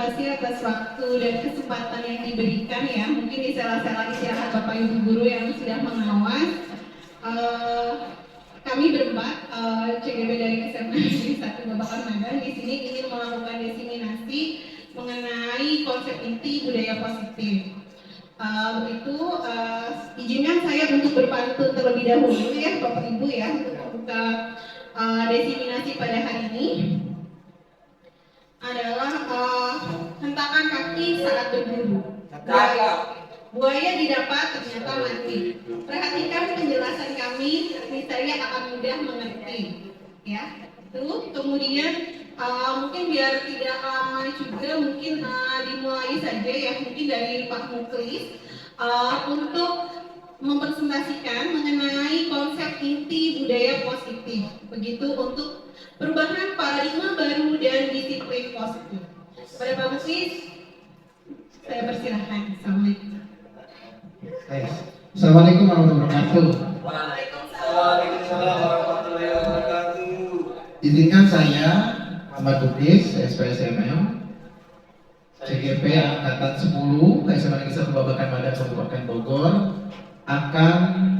kasih atas waktu dan kesempatan yang diberikan ya. Mungkin di sela-sela istirahat Bapak Ibu Guru yang sudah mengawas. Kami berempat CGB dari SMA Negeri 1 Babakan Madang di sini ingin melakukan diseminasi mengenai konsep inti budaya positif. Izinkan saya untuk berpantun terlebih dahulu ya Bapak Ibu ya untuk membuka diseminasi pada hari ini adalah hentakan kaki saat berburu. Buaya didapat ternyata mati. Perhatikan penjelasan kami, niscaya akan mudah mengerti. Ya, itu kemudian mungkin biar tidak lama juga mungkin dimulai saja ya mungkin dari Pak Muklis untuk mempresentasikan mengenai konsep inti budaya positif. Begitu untuk perubahan paradigma baru dan disiplin positif. Pada Pak Muklis, saya persilahkan. Assalamualaikum. Assalamualaikum warahmatullahi wabarakatuh. Waalaikumsalam warahmatullahi wabarakatuh. Izinkan saya Muhammad Bukis, SPSMM, CGP Angkatan 10, SMA Negeri 1 Babakan Madang, Kabupaten Bogor, akan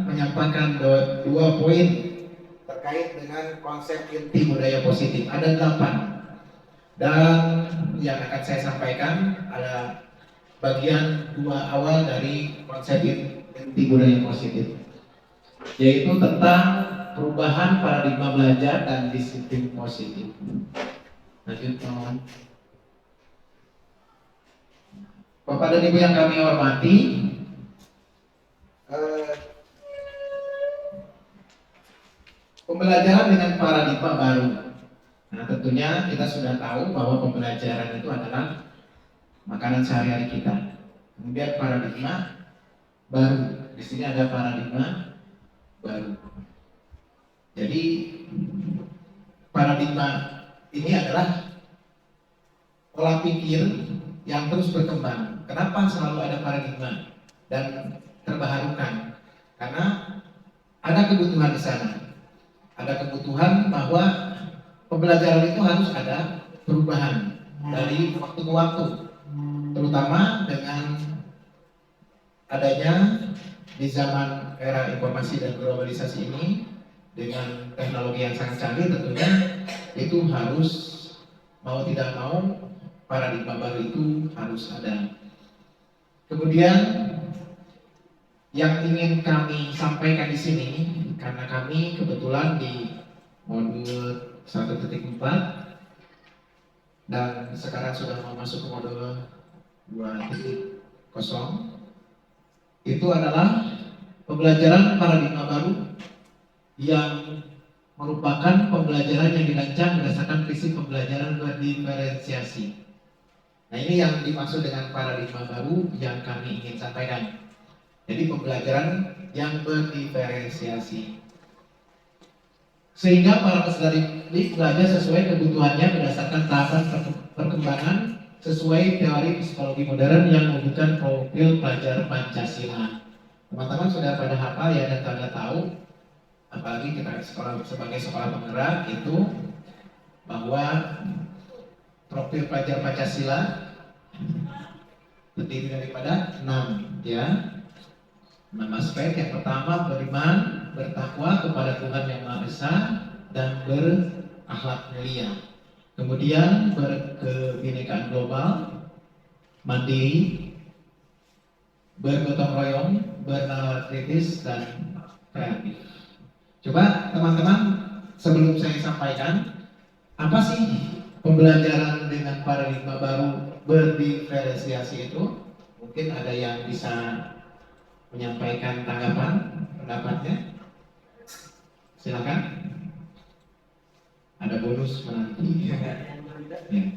menyampaikan dua poin terkait dengan konsep inti budaya positif. Ada 8, dan yang akan saya sampaikan ada bagian 2 awal dari konsep inti budaya positif, yaitu tentang perubahan paradigma belajar dan disiplin positif. Lanjut, teman. Bapak dan Ibu yang kami hormati, pembelajaran dengan paradigma baru. Nah, tentunya kita sudah tahu bahwa pembelajaran itu adalah makanan sehari-hari kita. Kemudian paradigma baru. Di sini ada paradigma baru. Jadi paradigma ini adalah pola pikir yang terus berkembang. Kenapa selalu ada paradigma dan terbaharukan? Karena ada kebutuhan di sana. Ada kebutuhan bahwa pembelajaran itu harus ada perubahan dari waktu ke waktu, terutama dengan adanya di zaman era informasi dan globalisasi ini dengan teknologi yang sangat canggih. Tentunya itu harus mau tidak mau paradigma baru itu harus ada. Kemudian yang ingin kami sampaikan di sini, karena kami kebetulan di modul 1.4 dan sekarang sudah mau masuk ke modul 2.0, itu adalah pembelajaran paradigma baru yang merupakan pembelajaran yang dirancang berdasarkan prinsip pembelajaran berdiferensiasi. Nah, ini yang dimaksud dengan paradigma baru yang kami ingin sampaikan. Jadi pembelajaran yang berdiferensiasi, sehingga para peserta didik belajar sesuai kebutuhannya berdasarkan tahapan perkembangan sesuai teori psikologi modern yang mewujudkan profil pelajar Pancasila. Teman-teman sudah pada hafal ya dan pada tahu, apalagi kita sebagai sekolah penggerak itu, bahwa profil pelajar Pancasila terdiri daripada 6 ya. 6 aspek. Yang pertama, beriman, bertakwa kepada Tuhan Yang Maha Esa dan berakhlak mulia. Kemudian berkebinekaan global, mandiri, bergotong royong, bernalar kritis dan kreatif. Coba teman-teman, sebelum saya sampaikan, apa sih pembelajaran dengan paradigma baru berdiferensiasi itu? Mungkin ada yang bisa menyampaikan tanggapan, pendapatnya. Silakan. Ada bonus menanti. Ya.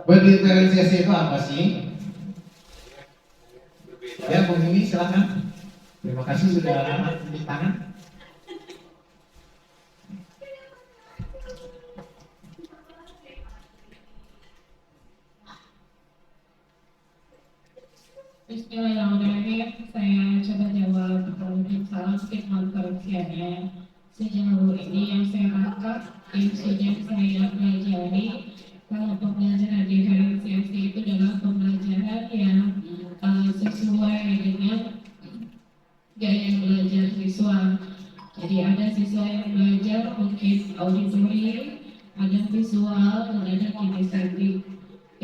Berdiferensiasi itu apa sih? Ya, Bung Yumi, silakan. Terima kasih sudah angkat tangan. Bismillahirrahmanirrahim. Saya coba jawab. Salam stigma sejauh ini yang saya tangkap, yang sudah saya pelajari kalau pembelajaran diferensiasi itu adalah pembelajaran yang sesuai dengan gaya belajar siswa. Jadi ada siswa yang belajar mungkin auditory, ada visual, dan ada kinestetik.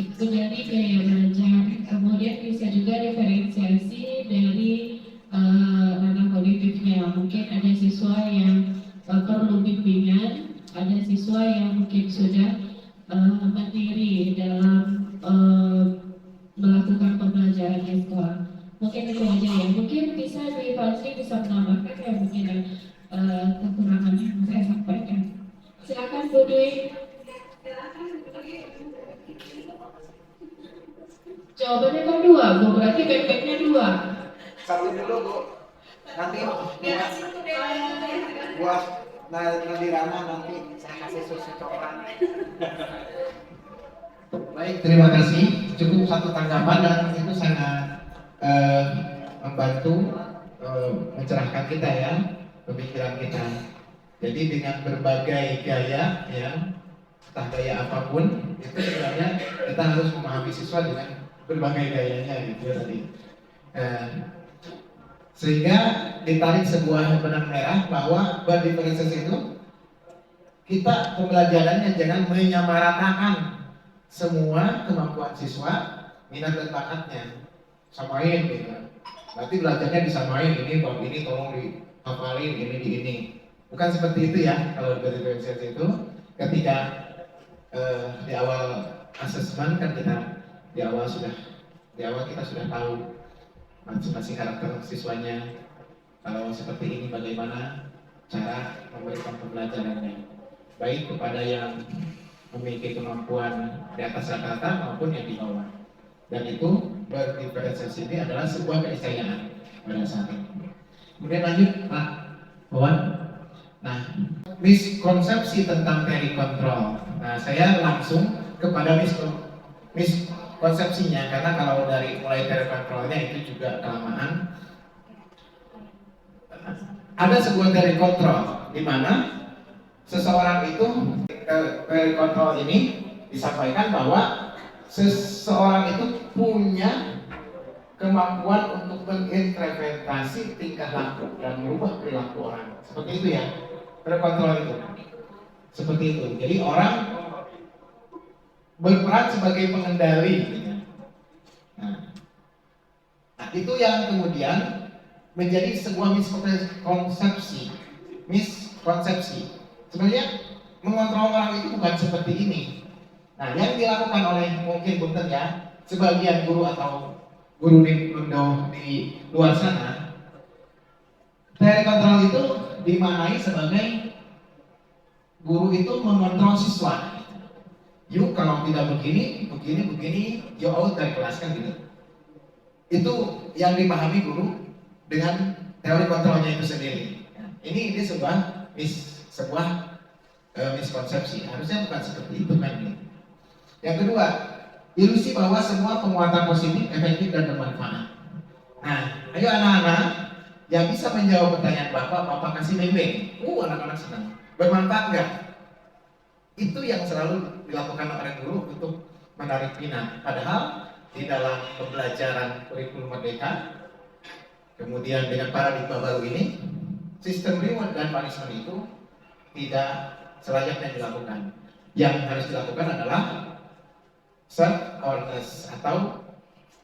Itu dari gaya belajar. Kemudian bisa juga diferensiasi dari ranah kognitifnya. Mungkin ada siswa yang perlu bimbingan, ada siswa yang mungkin sudah mandiri dalam melakukan pembelajaran di sekolah. Mungkin itu aja ya. Mungkin bisa di Fazli bisa menambahkan ya mungkin kekurangannya yang saya sampaikan. Silakan Bu Dwi. Jawabannya kan dua, Bu. Berarti backpacknya dua. Satu dulu Bu, nanti buat Nadirana nanti saya kasih susu coklat. Baik, terima kasih. Cukup satu tanggapan dan itu sangat membantu mencerahkan kita ya, pemikiran kita. Jadi dengan berbagai gaya ya, entah gaya apapun, itu sebenarnya kita harus memahami siswa dengan berbagai gayanya gitu ya tadi. Sehingga ditarik sebuah benang merah bahwa berdiferensiasi itu kita pembelajarannya jangan menyamaratakan semua kemampuan siswa, minat dan bakatnya, samain gitu. Berarti belajarnya disamain, ini bab ini tolong dihafalin, ini. Bukan seperti itu ya kalau berdiferensiasi itu. Ketika di awal asesmen kan kita di awal kita sudah tahu masing-masing karakter siswanya. Kalau seperti ini bagaimana cara memberikan pembelajarannya, baik kepada yang memiliki kemampuan di atas rata-rata maupun yang di bawah. Dan itu berdiferensiasi ini adalah sebuah keniscayaan pada saat ini. Kemudian lanjut Pak Wawan. Nah, miskonsepsi tentang teori kontrol. Nah, saya langsung kepada miskonsepsinya karena kalau dari mulai teori kontrolnya itu juga kelamaan. Ada sebuah teori kontrol di mana seseorang itu teori kontrol ini disampaikan bahwa seseorang itu punya kemampuan untuk menginterpretasi tingkah laku dan merubah perilaku orang. Seperti itu ya, teori kontrol itu. Seperti itu. Jadi orang berperan sebagai pengendali. Gitu. Nah, itu yang kemudian menjadi sebuah miskonsepsi. Sebenarnya mengontrol orang itu bukan seperti ini. Nah, yang dilakukan oleh mungkin punten ya, sebagian guru atau guru di Indo di luar sana, teori kontrol itu dimaknai sebagai guru itu mengontrol siswa. You kalau tidak begini, you out dari kelas kan gitu. Itu yang dipahami guru dengan teori kontrolnya itu sendiri. Ini sebuah miskonsepsi. Harusnya bukan seperti itu kan. Yang kedua, ilusi bahwa semua penguatan positif, efektif dan bermanfaat. Nah, ayo anak-anak yang bisa menjawab pertanyaan Bapak kasih beng-beng. Anak-anak senang. Bermanfaat nggak? Itu yang selalu dilakukan oleh guru untuk menarik minat. Padahal di dalam pembelajaran kurikulum merdeka, kemudian dengan paradigma baru ini, sistem reward dan punishment itu tidak selayaknya dilakukan. Yang harus dilakukan adalah self-awareness atau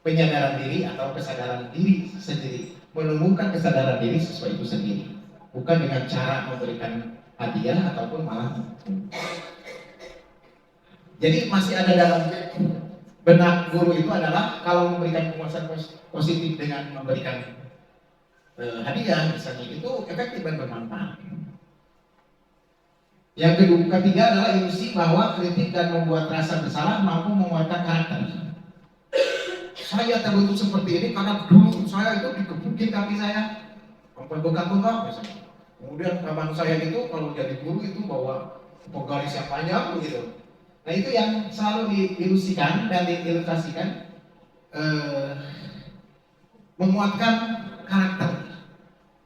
penyadaran diri atau kesadaran diri sendiri, menumbuhkan kesadaran diri siswa itu sendiri, bukan dengan cara memberikan hadiah ataupun malah. Jadi masih ada dalam benak guru itu adalah kalau memberikan penguasaan positif dengan memberikan hadiah misalnya itu efektif dan bermanfaat. Yang ketiga adalah ilusi bahwa kritik dan membuat rasa bersalah mampu menguatkan karakter. Saya terbentuk seperti ini karena dulu saya itu dikebukin kaki saya, bengkak misalnya. Kemudian abang saya itu kalau jadi guru itu bawa garis yang panjang begitu. Nah itu yang selalu diilusikan dan diilustrasikan, menguatkan karakter.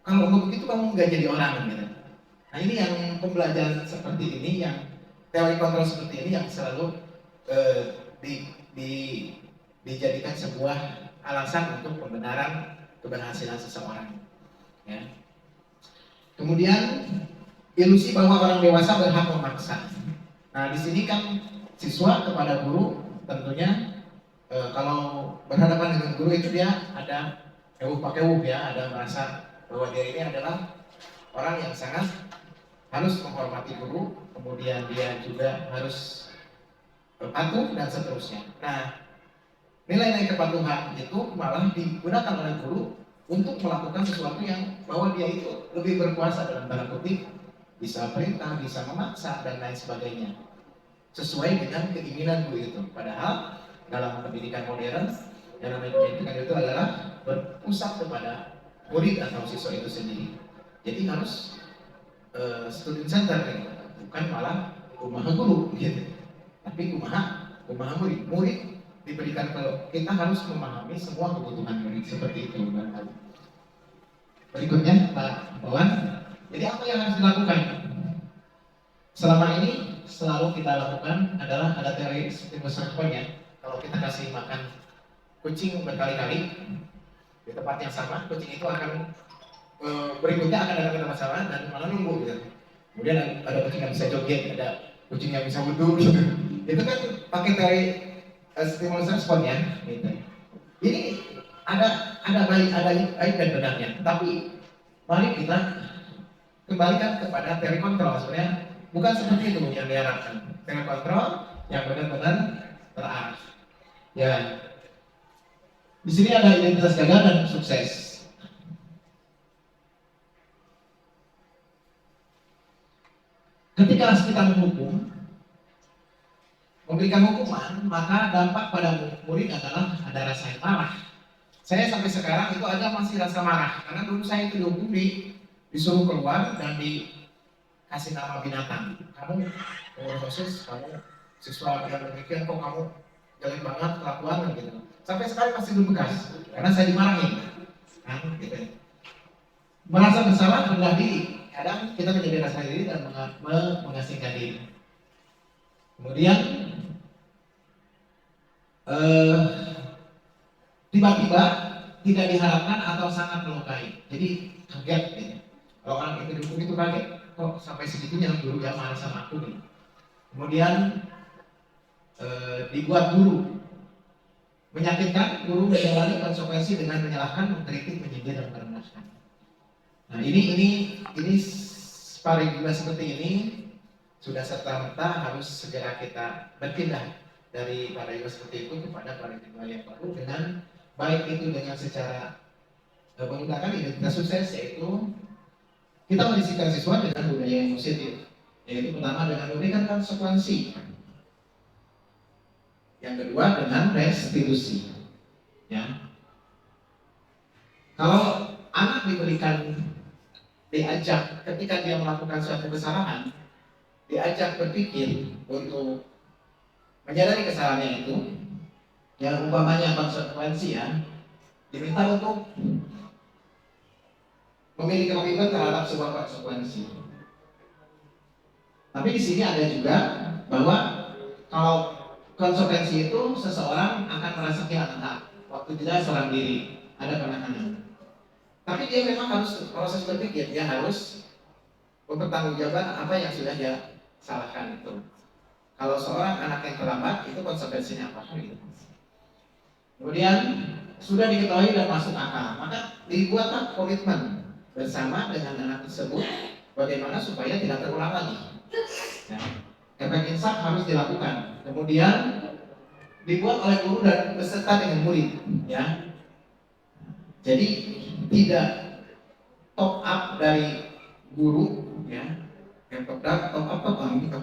Kalau nggak begitu kamu nggak jadi orang gitu. Nah ini yang pembelajaran seperti ini, yang teori kontrol seperti ini yang selalu di, di, dijadikan sebuah alasan untuk pembenaran keberhasilan seseorang. Ya. Kemudian ilusi bahwa orang dewasa berhak memaksa. Nah, di sini kan siswa kepada guru tentunya kalau berhadapan dengan guru itu dia ada ewuh pakai ewuh ya, ada merasa bahwa dia ini adalah orang yang sangat harus menghormati guru, kemudian dia juga harus patuh dan seterusnya. Nah, nilai-nilai kepatuhan itu malah digunakan oleh guru untuk melakukan sesuatu yang bahwa dia itu lebih berkuasa dalam tanda kutip, bisa perintah, bisa memaksa dan lain sebagainya, sesuai dengan keinginan guru itu. Padahal dalam pendidikan modern yang namanya pendidikan itu adalah berpusat kepada murid atau siswa itu sendiri. Jadi harus student center gitu. Bukan malah kumaha guru gitu, tapi kumaha murid. Murid diberikan, kalau kita harus memahami semua kebutuhan murid seperti itu. Berikutnya Pak Wawan, jadi apa yang harus dilakukan? Selama ini selalu kita lakukan adalah ada teori stimulus respons ya. Kalau kita kasih makan kucing berkali-kali di tempat yang sama, kucing itu akan berikutnya akan ada masalah dan malah nunggu gitu. Kemudian ada kucing yang bisa joget, ada kucing yang bisa wudhu gitu. Itu kan pakai teori stimulus respons ya gitu. Ini ada baik dan benarnya, tapi mari kita kembalikan kepada teori kontrol. Sebenarnya bukan seperti itu yang diharapkan. Teori kontrol yang benar-benar terarah. Ya, di sini ada identitas gagal dan sukses. Ketika kita menghukum, memberikan hukuman, maka dampak pada murid adalah ada rasa yang marah. Saya sampai sekarang itu ada masih rasa marah karena dulu saya itu dihukum, disuruh keluar dan dikasih nama binatang. Kamu pengurus OSIS, kamu siswa yang demikian, kok kamu jelek banget kelakuan gitu. Sampai sekarang masih berbekas karena saya dimarahin. Nah, gitu. Merasa bersalah, rendah diri. Kadang kita menjadi rasa diri dan mengasingkan diri. Kemudian tiba-tiba tidak diharapkan atau sangat melukai. Jadi kaget gitu. Kalau orang itu dihukum itu kaget, kok sampai segitunya guru yang marah sama aku nih. Kemudian dibuat guru menyakitkan, guru menjalani konsekuensi dengan menyalahkan, mengkritik, menyindir dan merendahkan. Nah ini paradigma seperti ini sudah serta-merta harus segera kita berpindah dari paradigma seperti itu kepada paradigma yang baru dengan baik itu dengan secara menggunakan identitas sukses, yaitu kita mendisiplinkan siswa dengan budaya yang positif, yaitu pertama dengan memberikan konsekuensi, yang kedua dengan restitusi. Ya, kalau anak diajak ketika dia melakukan suatu kesalahan, diajak berpikir untuk menyadari kesalahannya itu, yang umpamanya konsekuensi ya, diminta untuk memiliki komitmen terhadap sebuah konsekuensi. Tapi di sini ada juga bahwa kalau konsekuensi itu seseorang akan merasa kehilangan hak, waktu tidak seorang diri, ada penahanan. Tapi dia memang harus proses berpikir, dia harus mempertanggungjawabkan apa yang sudah dia salahkan itu. Kalau seorang anak yang terlambat, itu konsekuensinya apa? Gitu. Kemudian sudah diketahui dan masuk akal, maka dibuatlah komitmen bersama dengan anak tersebut bagaimana supaya tidak terulang lagi. Ya. Efek insaf harus dilakukan. Kemudian dibuat oleh guru dan beserta dengan murid. Ya. Jadi tidak top up dari guru, ya. Yang top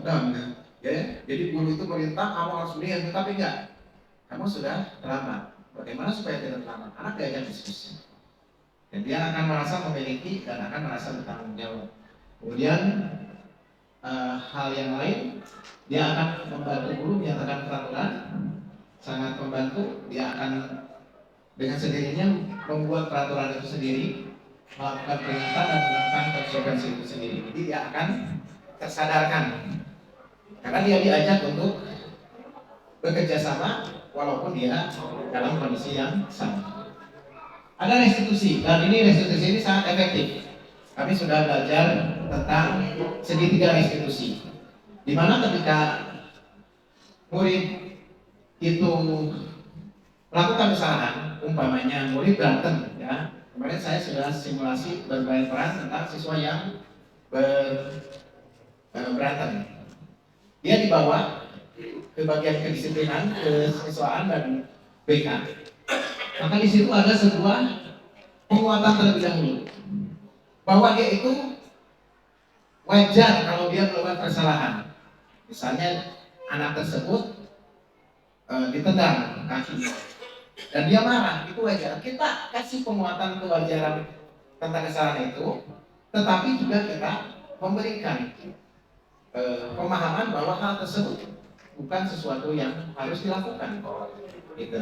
down, ya. Jadi guru itu merintah kamu harus begini, tapi enggak. Kamu sudah terlambat. Bagaimana supaya tidak terlambat? Anak diajak diskusi. Dan dia akan merasa memiliki dan akan merasa bertanggung jawab. Kemudian hal yang lain, dia akan membantu guru menyatakan peraturan, sangat membantu. Dia akan dengan sendirinya membuat peraturan itu sendiri, melakukan perintah dan melakukan konsekuensi itu sendiri. Jadi dia akan tersadarkan karena dia diajak untuk bekerja sama walaupun dia dalam kondisi yang sama. Ada restitusi, dan ini restitusi ini sangat efektif. Kami sudah belajar tentang segitiga restitusi, di mana ketika murid itu melakukan kesalahan, umpamanya murid berantem, ya. Kemarin saya sudah simulasi bermain peran tentang siswa yang berantem. Dia dibawa ke bagian kedisiplinan, kesiswaan dan BK. Maka di situ ada sebuah penguatan terlebih dahulu bahwa dia itu wajar kalau dia melakukan kesalahan. Misalnya anak tersebut ditendang kakinya dan dia marah, itu wajar. Kita kasih penguatan kewajaran tentang kesalahan itu, tetapi juga kita memberikan pemahaman bahwa hal tersebut bukan sesuatu yang harus dilakukan. Gitu.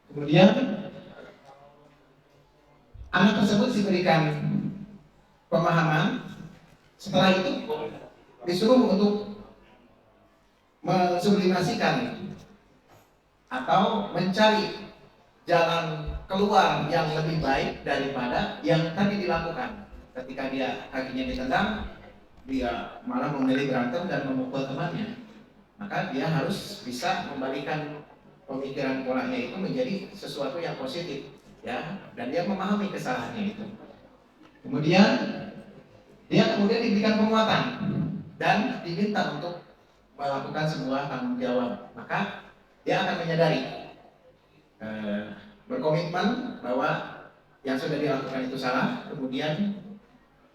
Kemudian anak tersebut diberikan pemahaman. Setelah itu disuruh untuk mensublimasikan atau mencari jalan keluar yang lebih baik daripada yang tadi dilakukan. Ketika dia kakinya ditendang, dia malah memilih berantem dan memukul temannya, maka dia harus bisa membalikan pemikiran polanya itu menjadi sesuatu yang positif, ya, dan dia memahami kesalahannya itu. Kemudian dia diberikan penguatan dan diminta untuk melakukan sebuah tanggung jawab, maka dia akan menyadari, berkomitmen bahwa yang sudah dilakukan itu salah. Kemudian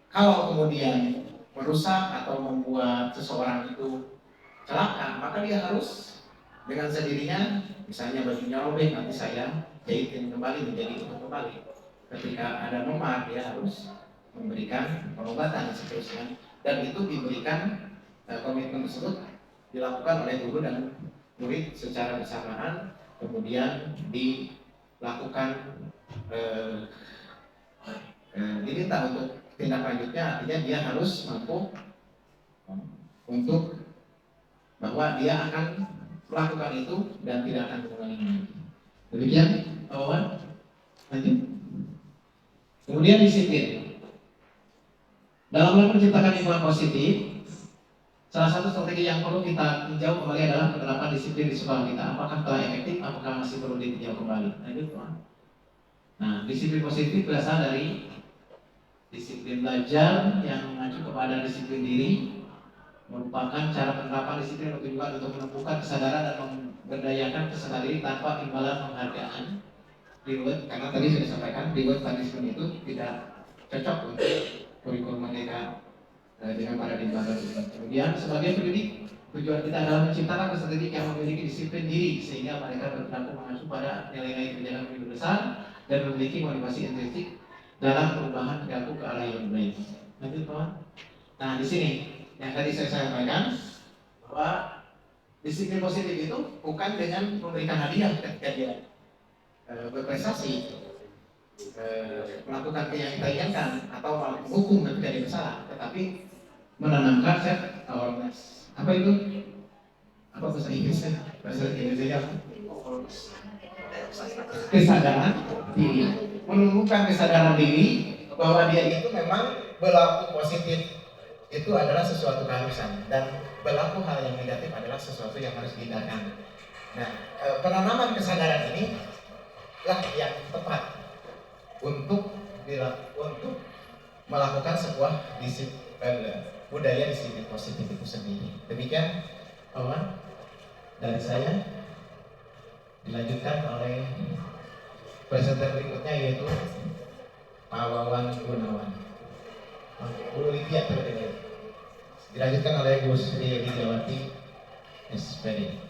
kalau kemudian merusak atau membuat seseorang itu celaka, maka dia harus dengan sendirinya, misalnya bajunya robek, nanti saya jahitin kembali menjadi utuh kembali. Ketika ada memar, dia harus memberikan pengobatan dan seterusnya, dan itu diberikan komitmen tersebut dilakukan oleh guru dan murid secara bersamaan. Kemudian dilakukan diminta untuk tindak lanjutnya, artinya dia harus mampu untuk bahwa dia akan melakukan itu dan tidak akan mengulanginya. Demikian, Pak Wawan. Lanjut. Kemudian disiplin. Dalam hal menciptakan lingkungan positif, salah satu strategi yang perlu kita tinjau kembali adalah penerapan disiplin di sekolah kita. Apakah telah efektif, apakah masih perlu ditinjau kembali. Lanjut, Pak. Nah, disiplin positif berasal dari disiplin belajar yang mengacu kepada disiplin diri, merupakan cara penerapan disiplin bertujuan untuk menumbuhkan kesadaran dan memberdayakan kesadaran diri tanpa imbalan penghargaan. Reward, karena tadi sudah disampaikan, reward punishment itu tidak cocok untuk kurikulum Merdeka dengan paradigma baru. Kemudian sebagai pendidik, tujuan kita adalah menciptakan peserta didik yang memiliki disiplin diri sehingga mereka berperilaku mengacu pada nilai-nilai kebijakan lebih besar dan memiliki motivasi intrinsik dalam perubahan perilaku ke arah yang baik. Lanjut, Pak. Nah, di sini yang tadi saya sampaikan bahwa disiplin positif itu bukan dengan memberikan hadiah ketika dia berprestasi, melakukan yang kita inginkan atau menghukum ketika dia bersalah, tetapi menanamkan self awareness. Apa itu? Apa bahasa Inggrisnya? Bahasa Indonesia kesadaran diri. Menumbuhkan kesadaran diri bahwa dia itu memang berlaku positif itu adalah sesuatu keharusan, dan berlaku hal yang negatif adalah sesuatu yang harus dihindarkan. Nah, penanaman kesadaran ini lah yang tepat untuk melakukan sebuah budaya disiplin positif itu sendiri. Demikian, Pak, dari saya. Dilanjutkan oleh presenter berikutnya, yaitu Pak Wawan Gunawan. Bu Lydia terlebih. Dilanjutkan oleh Bu Sri Widiawati SPD.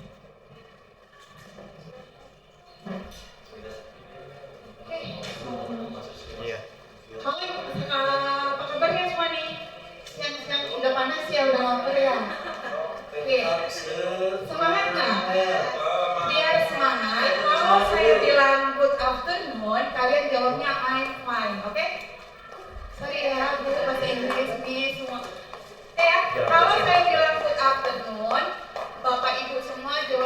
Halo, apa kabarnya semua nih? Yang udah panas ya, udah lapar ya? Oke, semangat nggak? Biar semangat, kalau saya bilang good afternoon, kalian jawabnya I'm fine, oke? Sorry ya, itu bahasa Inggris nih semua. Oke ya, kalau saya bilang good afternoon, Bapak Ibu semua jawab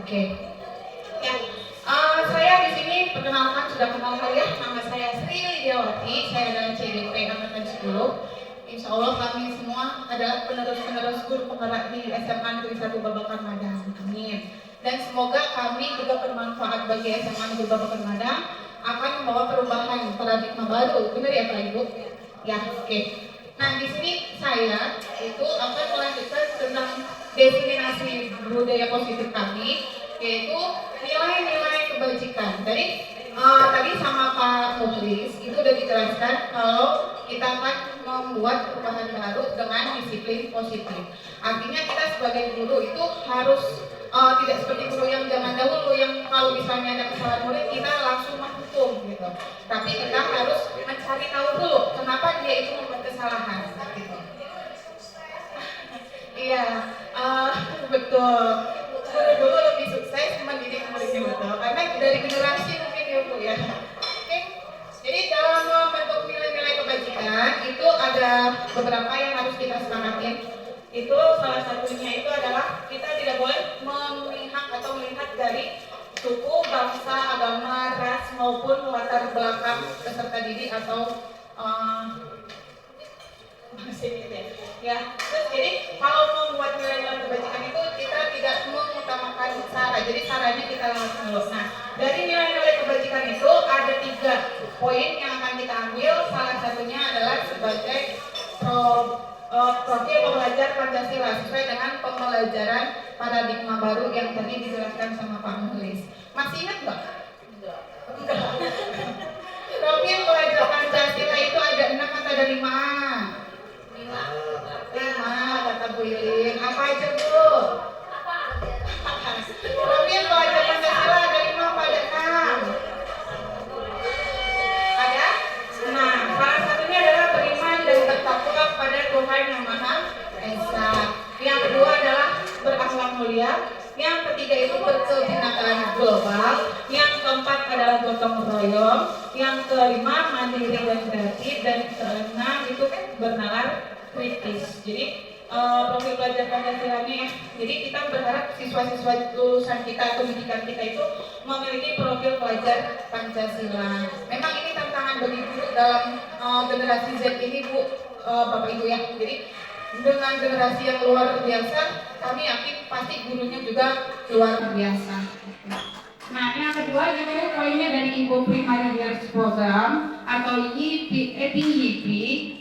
Oke. Ya, saya di sini perkenalkan sudah kenal kalian. Nama saya Sri Lidiawati. Saya adalah CDP angkatan 10. Insya Allah kami semua adalah penerus-penerus guru penggerak di SMA Negeri 1 Babakan Madang. Amin. Dan semoga kami juga bermanfaat bagi SMA Negeri Babakan Madang, akan membawa perubahan paradigma baru. Benar ya Pak Ibu? Ya, oke. Nah, di sini saya itu akan melanjutkan tentang definisi budaya positif kami, yaitu nilai-nilai kebajikan. Tadi sama Pak Mukhlis itu udah dijelaskan kalau kita akan membuat perubahan baru dengan disiplin positif. Artinya kita sebagai guru itu harus tidak seperti guru yang zaman dahulu yang kalau misalnya ada kesalahan murid kita langsung menghukum gitu. Tapi kita harus mencari tahu dulu kenapa dia itu membuat kesalahan gitu. Iya, betul. Guru dulu lebih sukses mendidik muridnya betul. Karena dari generasi mungkin ya Bu ya. Oke. Jadi dalam membentuk nilai-nilai kebajikan itu ada beberapa yang harus kita sepakatin. Itu salah satunya itu adalah kita tidak boleh memihak atau melihat dari suku, bangsa, agama, ras maupun latar belakang peserta didik atau ya. Terus jadi kalau membuat nilai-nilai kebajikan itu kita tidak mengutamakan sara. Jadi saranya kita langsung dulu. Nah, dari nilai-nilai kebajikan itu ada 3 poin yang akan kita ambil. Salah satunya adalah sebagai profil pembelajar Pancasila sesuai dengan pembelajaran paradigma baru yang tadi dijelaskan sama Pak Mukhlis. Masih ingat nggak? Enggak. Profil pembelajar Pancasila itu ada 6 atau ada 5? 5 kata Bu Ilin. Apa aja Bu? Profil pembelajar Pancasila ada 5 apa ada 6? Ada? Nah, salah satunya adalah beriman dan bertakwa kepada Tuhan Yang Maha Esa. Yang kedua adalah berakhlak mulia. Yang ketiga itu berkebinekaan global. Yang keempat adalah gotong royong. Yang kelima mandiri dan kreatif. Dan keenam itu bernalar kritis. Jadi profil pelajar Pancasila ini ya. Jadi kita berharap siswa-siswa lulusan kita atau pendidikan kita itu memiliki profil pelajar Pancasila. Memang ini tantangan bagi guru dalam generasi Z ini Bu, Bapak Ibu ya. Jadi dengan generasi yang luar biasa, kami yakin pasti gurunya juga luar biasa. Nah, yang kedua itu poinnya dari Ibu Primary Years Program atau YIP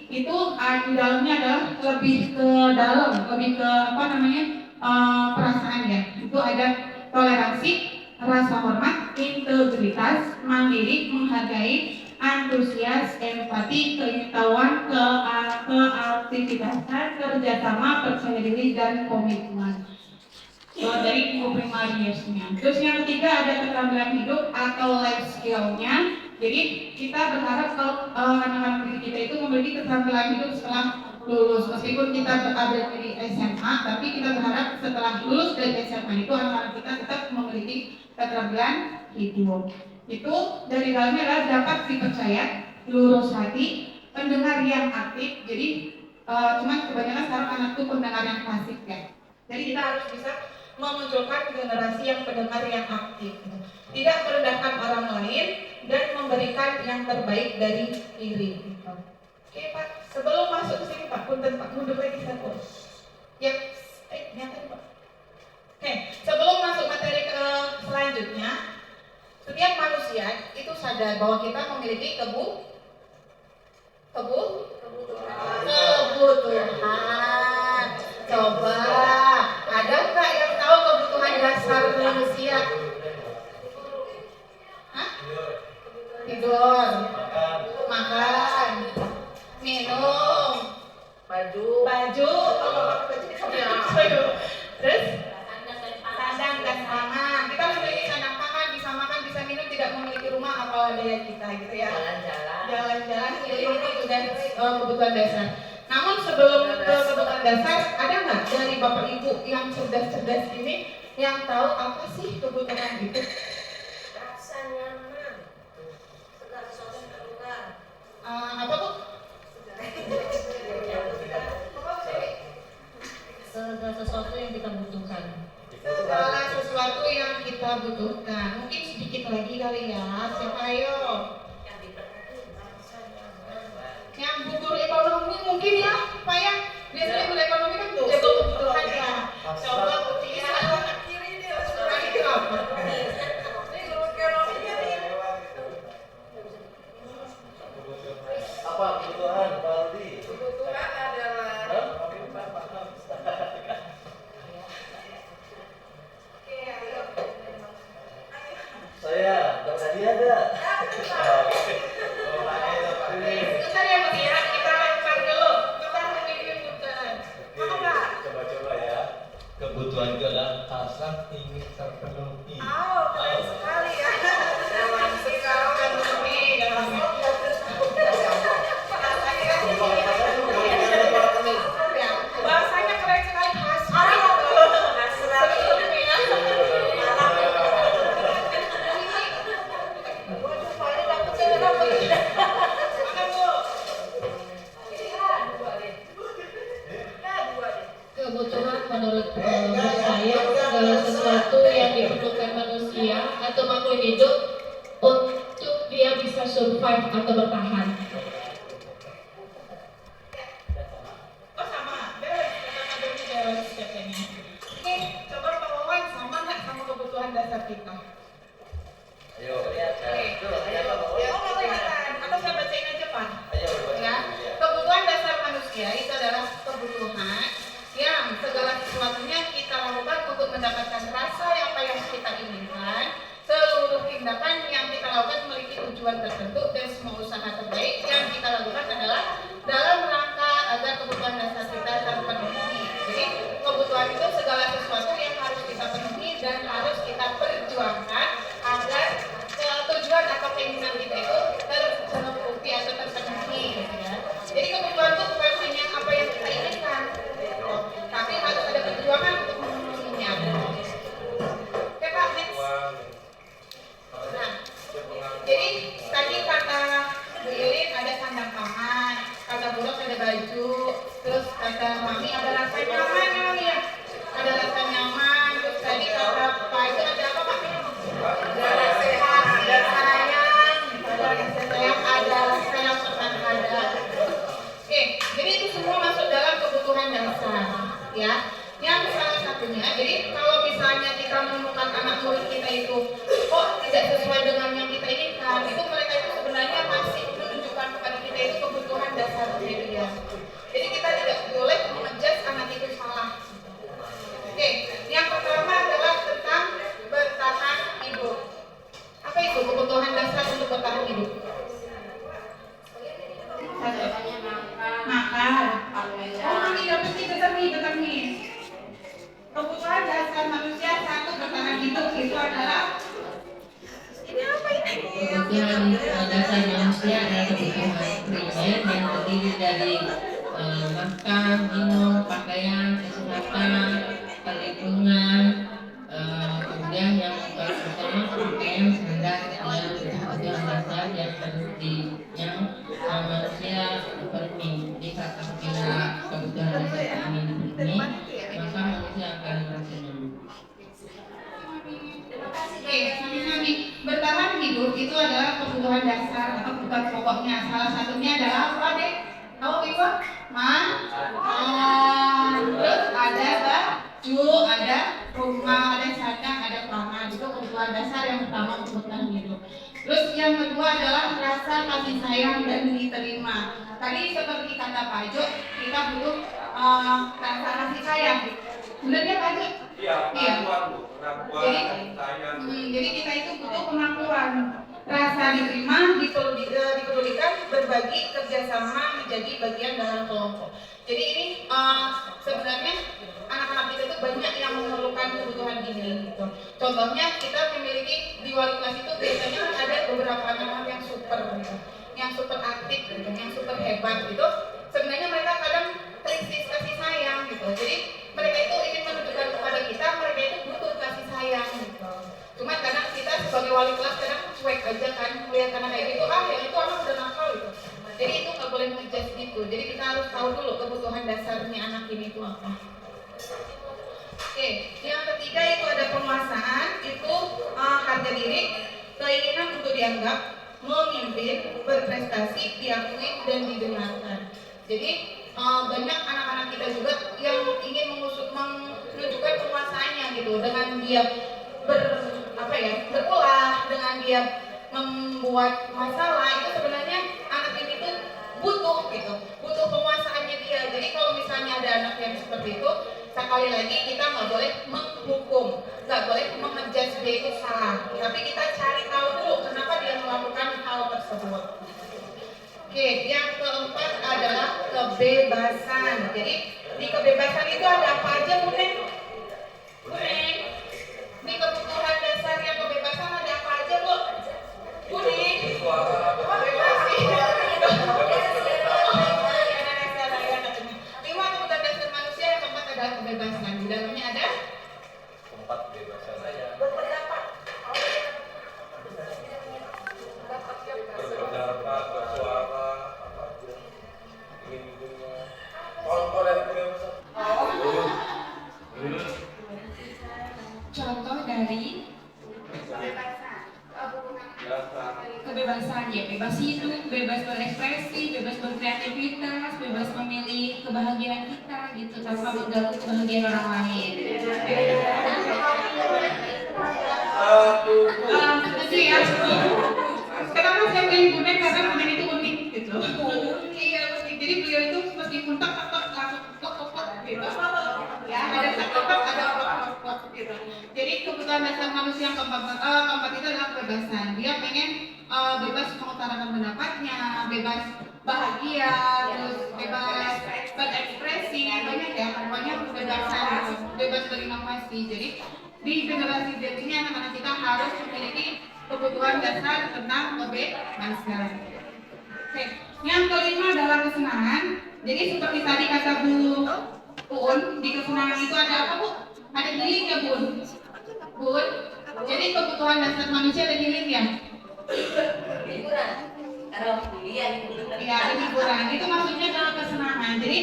itu di dalamnya adalah lebih ke dalam, lebih ke perasaan ya. Itu ada toleransi, rasa hormat, integritas, mandiri, menghargai, antusias, empati, keingin-tahuan, keaktifitasan, kerjasama, percaya diri, dan komitmen. Dari Ibu Primary Years-nya. Terus yang ketiga ada keterampilan hidup atau life skill-nya. Jadi kita berharap kalau anak-anak didik kita itu memiliki keterampilan hidup setelah lulus. Meskipun kita berada di SMA, tapi kita berharap setelah lulus dari SMA itu anak-anak kita tetap memiliki keterampilan hidup. Itu dari dalamnya adalah dapat dipercaya, lurus hati, pendengar yang aktif. Jadi cuman kebanyakan sekarang anak itu pendengar yang pasif ya. Jadi kita harus bisa memunculkan generasi yang pendengar yang aktif, tidak merendahkan orang lain dan memberikan yang terbaik dari diri. Oke Pak, sebelum masuk ke sini Pak, punten Pak, mundur lagi satu. Ya, nyata Pak. Oke, sebelum masuk materi ke selanjutnya, setiap manusia itu sadar bahwa kita memiliki kebutuhan. Coba, ada nggak yang tahu kebutuhan dasar manusia? Hah? Tidur, makan, minum, baju, terus sandang dan pangan. Kita memiliki sandang pangan, bisa makan, bisa minum, tidak memiliki rumah apa daya kita gitu ya. Jalan-jalan, ini sudah kebutuhan dasar. Namun sebelum ke kebutuhan dasar, ada nggak dari Bapak Ibu yang cerdas-cerdas ini yang tahu apa sih kebutuhan itu? Rasa nyaman, segala sesuatu terbuka. Apa Bu? Segala segala sesuatu yang kita butuhkan. Segala sesuatu yang kita butuhkan. Mungkin sedikit lagi kali ya. Siapa ayo? Yang buku ekonomi mungkin ya, Pak ya. Biasanya buku ekonomi kan tuh kebutuhan ya. Coba buktinya. Itu apa? Apa kebutuhan Baldi? Kebutuhan adalah Saya, Bang Sadi ada. Bentar ya Mas ya, kita lempar dulu. Kita review kebutuhan. Coba-coba ya. Kebutuhan itu adalah hasrat ingin terpenuhi. Keren sekali ya. Jangan sekali bahasanya keren sekali hasrat. Kebutuhan menurut saya segala sesuatu yang diperlukan manusia atau makhluk hidup untuk dia bisa survive atau bertahan. Oh sama, beres katanya. Oke, coba Pak Wawan sama nggak sama kebutuhan dasar kita? Ayo, Oh kelihatan, atau saya bacain aja Pak? ayo. Ya, kebutuhan dasar manusia itu adalah kebutuhan yang segala sesuatunya kita lakukan untuk mendapatkan rasa apa yang kita inginkan. Seluruh tindakan yang kita lakukan memiliki tujuan tertentu dan semua usaha terbaik yang kita lakukan adalah dalam rangka agar kebutuhan dasar kita terpenuhi. Jadi kebutuhan itu segala sesuatu yang harus kita penuhi dan harus kita perjuangkan agar tujuan atau keinginan kita itu terpenuhi atau terpenuhi gitu ya. Jadi kebutuhan itu bukan hanya apa yang kita inginkan, tapi harus ada perjuangan untuk memenuhinya. Oke Pak, next. Nah, jadi tadi kata Bu Ilin ada sandang pangan, kata Buruk ada baju, terus kata Mami ada rasa nyaman ya. Ada rasa nyaman, terus tadi kata Pak itu ada apa Pak? Ada sehat, ada sayang, ada rasa sayang, ada rasa yang pernah ada. Oke, jadi itu semua masuk dalam kebutuhan dasar, ya. Yang salah satunya, jadi kalau misalnya kita menemukan anak murid kita itu kok tidak sesuai dengan yang kita inginkan, itu mereka itu sebenarnya masih menunjukkan kepada kita itu kebutuhan dasar dia. Jadi kita tidak boleh menjudge anak itu salah. Oke, yang pertama adalah tentang bertahan hidup. Apa itu kebutuhan dasar untuk bertahan hidup? Makan. Oh, tidak penting tetap nih. Kebutuhan dasar manusia satu bertahan hidup itu adalah Kebutuhan dasar manusia adalah kebutuhan primer yang terdiri dari makan, minum, pakaian, kesehatan, perlindungan, kemudian yang pertama pakaian, sandang, kebutuhan dasar yang yang manusia penuhi. Jadi apabila kebutuhan dasar ini dipenuhi, maka manusia akan merasa nyaman. Oke, bertahan hidup itu adalah kebutuhan dasar atau kebutuhan pokoknya. Salah satunya adalah apa deh? Tahu itu? Terus ada baju, ada rumah, ada sandang, ada pangan. Itu kebutuhan dasar yang pertama untuk bertahan hidup. Terus yang kedua adalah rasa kasih sayang dan diterima. Tadi seperti kata Pak Jo, kita butuh rasa kasih sayang. Benar ya Pak Jo? Iya. Jadi kita itu butuh pengakuan, rasa diterima, dipedulikan, berbagi, kerjasama menjadi bagian dalam kelompok. Jadi ini sebenarnya anak-anak kita itu banyak yang memerlukan kebutuhan ini gitu. Contohnya kita memiliki di wali kelas itu biasanya ada beberapa anak-anak yang super gitu, yang super aktif gitu, yang super hebat gitu. Sebenarnya mereka kadang krisis kasih sayang gitu. Jadi mereka itu ingin menunjukkan kepada kita mereka itu butuh kasih sayang gitu. Cuma kadang kita sebagai wali kelas kadang cuek aja kan melihat anak kayak gitu, yang itu anak udah nakal gitu. Jadi itu nggak boleh ngejudge gitu. Jadi kita harus tahu dulu kebutuhan dasarnya anak ini itu apa. Oke, yang ketiga itu ada penguasaan, itu harga diri, keinginan untuk dianggap, memimpin, berprestasi, diakui dan didengarkan. Jadi banyak anak-anak kita juga yang ingin menunjukkan penguasaannya gitu dengan dia berulah, dengan dia membuat masalah. Itu sebenarnya anak ini tuh butuh gitu, butuh penguasaannya dia. Jadi kalau misalnya ada anak yang seperti itu, sekali lagi kita nggak boleh menghukum, nggak boleh mengejudge dia itu salah, tapi kita cari tahu dulu kenapa dia melakukan hal tersebut. Oke, yang keempat adalah kebebasan. Jadi di kebebasan itu ada apa aja, Bu Neng? Bu Neng, di kebutuhan dasar yang kebebasan ada apa aja, Bu? Bu Neng? Lima kebutuhan dasar manusia, yang keempat adalah kebebasan. Di dalamnya ada Tempat kebebasan saya. Berpendapat. Berpendapat, bersuara, apa aja. Ingin-inginnya. Kalau ada kebebasan. Contoh dari kebebasan ya, bebas hidup, bebas berekspresi, bebas berkreativitas, bebas memilih kebahagiaan kita gitu tanpa mengganggu kebahagiaan orang lain. Itu ya. Kenapa saya pilih Bu Neng? Karena Bu Neng itu unik gitu. Iya unik. Jadi beliau itu meskipun tak langsung tok gitu. Ya ada tak ada tok gitu. Jadi kebutuhan dasar manusia yang keempat itu adalah kebebasan. Dia pengen bebas mengutarakan pendapatnya, bebas bahagia, terus bebas berekspresi, banyak ya, pokoknya kebebasan, bebas berinovasi. Jadi di generasi Z ini anak-anak kita harus memiliki kebutuhan dasar tentang kebebasan. Oke, yang kelima adalah kesenangan. Jadi seperti tadi kata Bu Uun, di kesenangan itu ada apa, Bu? Ada healing ya, Bun? Bun? Jadi kebutuhan dasar manusia ada healing ya? Hiburan. Kalau kuliah Iya, ada hiburan. Itu maksudnya adalah kesenangan. Jadi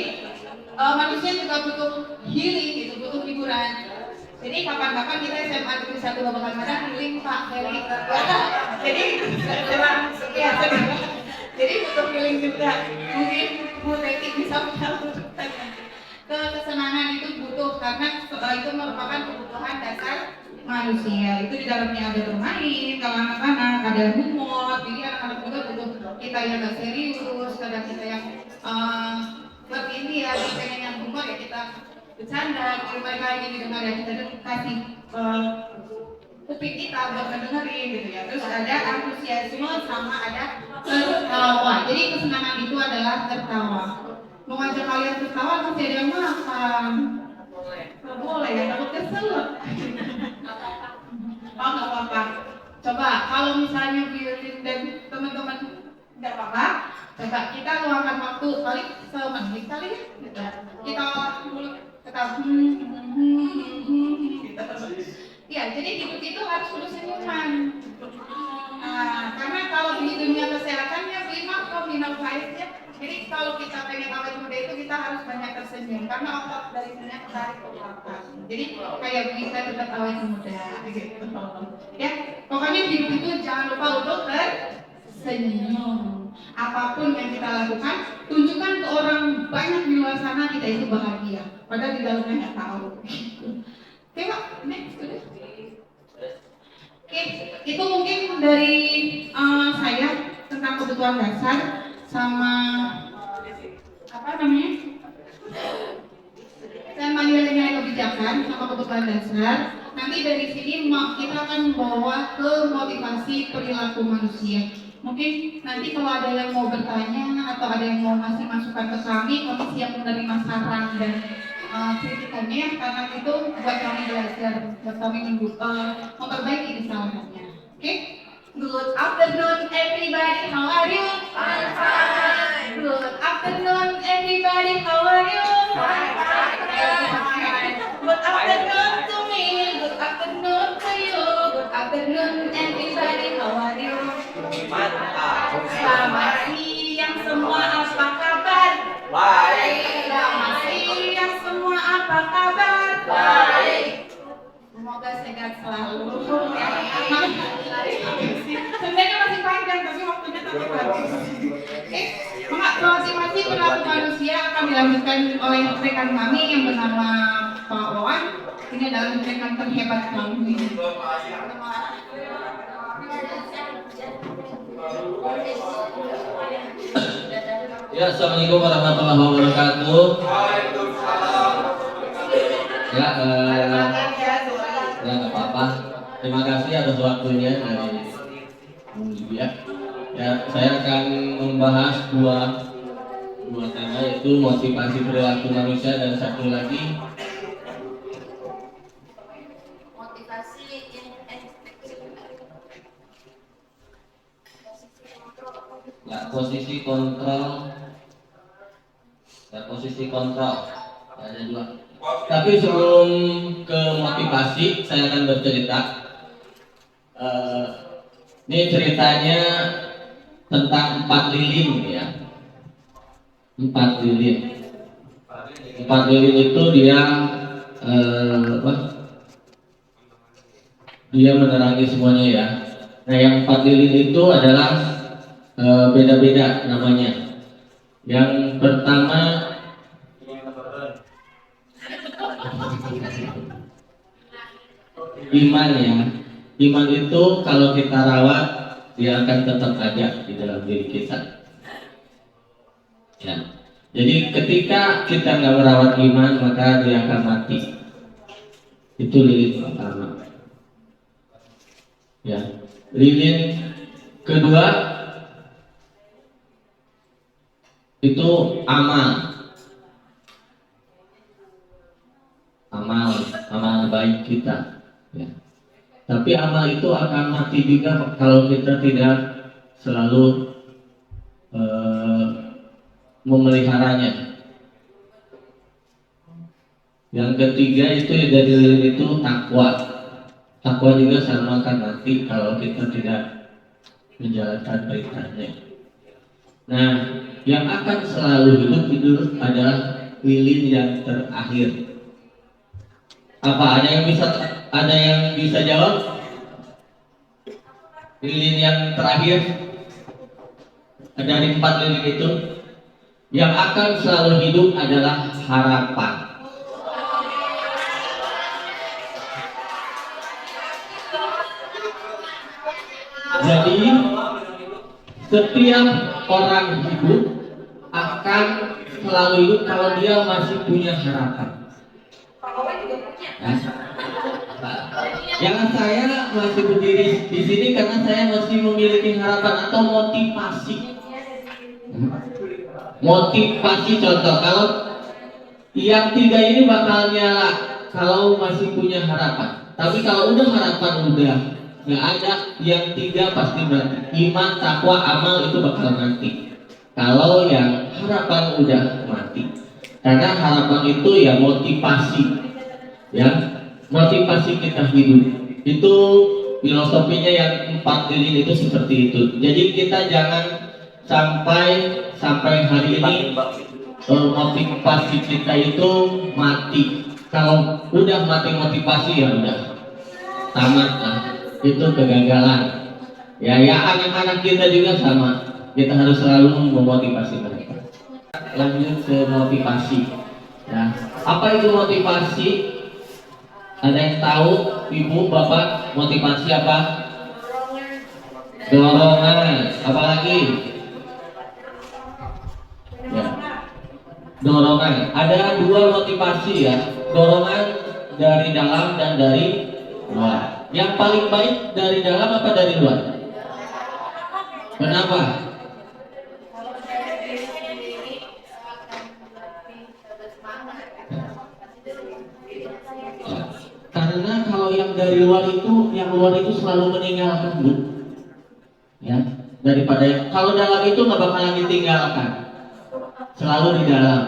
manusia juga butuh healing gitu, butuh hiburan. Jadi kapan-kapan kita SMA di satu Babakan Madang healing Pak Heri. Jadi ya, jadi butuh healing juga. Mungkin Bu Teti bisa menyalurkan. Kesenangan itu butuh karena itu merupakan kebutuhan dasar manusia. Itu di dalamnya ada bermain, kalau anak-anak ada humor. Jadi anak-anak juga butuh kita yang gak serius, kadang kita yang ini ya, pengen yang humor ya kita bercanda. Jadi mereka ingin didengar ya kita kasih kuping kita buat mendengarin gitu ya. Terus ada antusiasme sama ada tertawa. Jadi kesenangan itu adalah tertawa. Mau ngajak kalian tertawa masih ada yang makan. Nggak boleh ya, takut kesel. Oh nggak apa-apa. Coba kalau misalnya Firlin dan teman-teman nggak apa-apa, coba kita luangkan waktu paling semenit kali ya. Kita mulut ketawa. Ya, jadi hidup itu harus penuh senyuman. Karena kalau di dunia kesehatannya lima minum faiznya. Jadi kalau kita pengen awet muda itu kita harus banyak tersenyum karena otot dari sini tertarik ke belakang. Jadi kayak bisa tetap awet muda gitu. Ya, pokoknya hidup itu jangan lupa untuk tersenyum. Apapun yang kita lakukan, tunjukkan ke orang banyak di luar sana kita itu bahagia. Padahal di dalamnya nggak tahu. Oke, Pak, next sudah. Oke, itu mungkin dari saya tentang kebutuhan dasar sama apa namanya? Sama nilai-nilai kebijakan sama kebutuhan dasar. Nanti dari sini kita akan membawa ke motivasi perilaku manusia. Mungkin nanti kalau ada yang mau bertanya atau ada yang mau ngasih masukan ke kami siap menerima saran dan kritikannya karena itu buat kami belajar, buat kami memperbaiki kesalahannya. Oke? Good afternoon everybody, how are you? Fine. Good afternoon everybody, how are you? Fine. Good afternoon to me, good afternoon to you, good afternoon everybody, how are you? Selamat siang semua, apa kabar? Baik. Selamat siang semua, apa kabar? Baik. sehat selalu. Sebenarnya masih panjang tapi waktunya tapi habis. Motivasi perilaku manusia akan dilanjutkan oleh rekan kami yang bernama Pak Wawan. Ini adalah rekan terhebat kami. Ya, assalamualaikum warahmatullahi wabarakatuh. Ya, nggak apa-apa. Terima kasih atas waktunya dari Bu Lydia. Ya, saya akan membahas dua tema, yaitu motivasi perilaku manusia dan satu lagi Motivasi posisi kontrol. Ada dua. Tapi sebelum ke motivasi, saya akan bercerita. Ini ceritanya tentang 4 lilin ya. 4 lilin. 4 lilin itu dia dia menerangi semuanya ya. Nah, yang 4 lilin itu adalah beda-beda namanya. Yang pertama iman ya. Iman itu kalau kita rawat, dia akan tetap ada di dalam diri kita. Ya. Jadi ketika kita nggak merawat iman, maka dia akan mati. Itu lilin pertama. Ya. Lilin kedua itu amal baik kita ya. Tapi amal itu akan mati juga kalau kita tidak selalu memeliharanya. Yang ketiga itu dari lilin itu takwa juga sama akan mati kalau kita tidak menjalankan perintahnya. Nah, yang akan selalu hidup itu adalah lilin yang terakhir. Apa? Ada yang bisa jawab? Lilin yang terakhir dari 4 lilin itu, yang akan selalu hidup adalah harapan. Jadi setiap orang hidup akan selalu hidup kalau dia masih punya harapan. Jangan saya masih berdiri di sini karena saya masih memiliki harapan atau motivasi. Motivasi contoh, kalau yang 3 ini bakal nyala kalau masih punya harapan. Tapi kalau udah harapan udah nggak ada, yang 3 pasti mati. Iman, takwa, amal itu bakal mati. Kalau yang harapan udah mati, karena harapan itu ya motivasi, ya motivasi kita hidup. Itu filosofinya yang 4 lilin itu seperti itu. Jadi kita jangan sampai hari ini motivasi kita itu mati. Kalau udah mati motivasi ya udah tamat lah. Itu kegagalan. Ya anak-anak kita juga sama. Kita harus selalu memotivasi mereka. Lanjut ke motivasi. Ya, apa itu motivasi? Ada yang tahu, ibu, bapak, motivasi apa? Dorongan. Apalagi? Ya. Dorongan. Ada 2 motivasi ya. Dorongan dari dalam dan dari luar. Yang paling baik dari dalam apa dari luar? Kenapa? Karena kalau yang dari luar itu, yang luar itu selalu meninggalkan, Bu. Ya, daripada kalau dalam itu nggak bakalan ditinggalkan, selalu di dalam.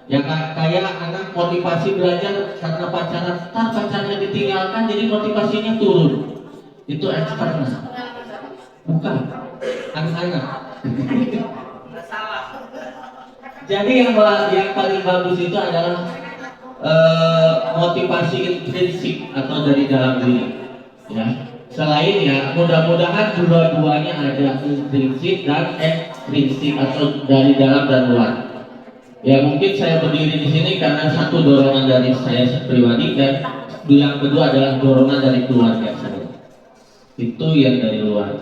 Ya kayak anak motivasi belajar karena pacarnya ditinggalkan, jadi motivasinya turun. Itu eksternal, bukan anak-anak. Jadi yang paling bagus itu adalah motivasi intrinsik atau dari dalam diri, ya. Selain ya, mudah-mudahan dua-duanya ada intrinsik dan ekstrinsik atau dari dalam dan luar. Ya mungkin saya berdiri di sini karena satu dorongan dari saya pribadi dan yang kedua adalah dorongan dari keluarga saya. Itu yang dari luar.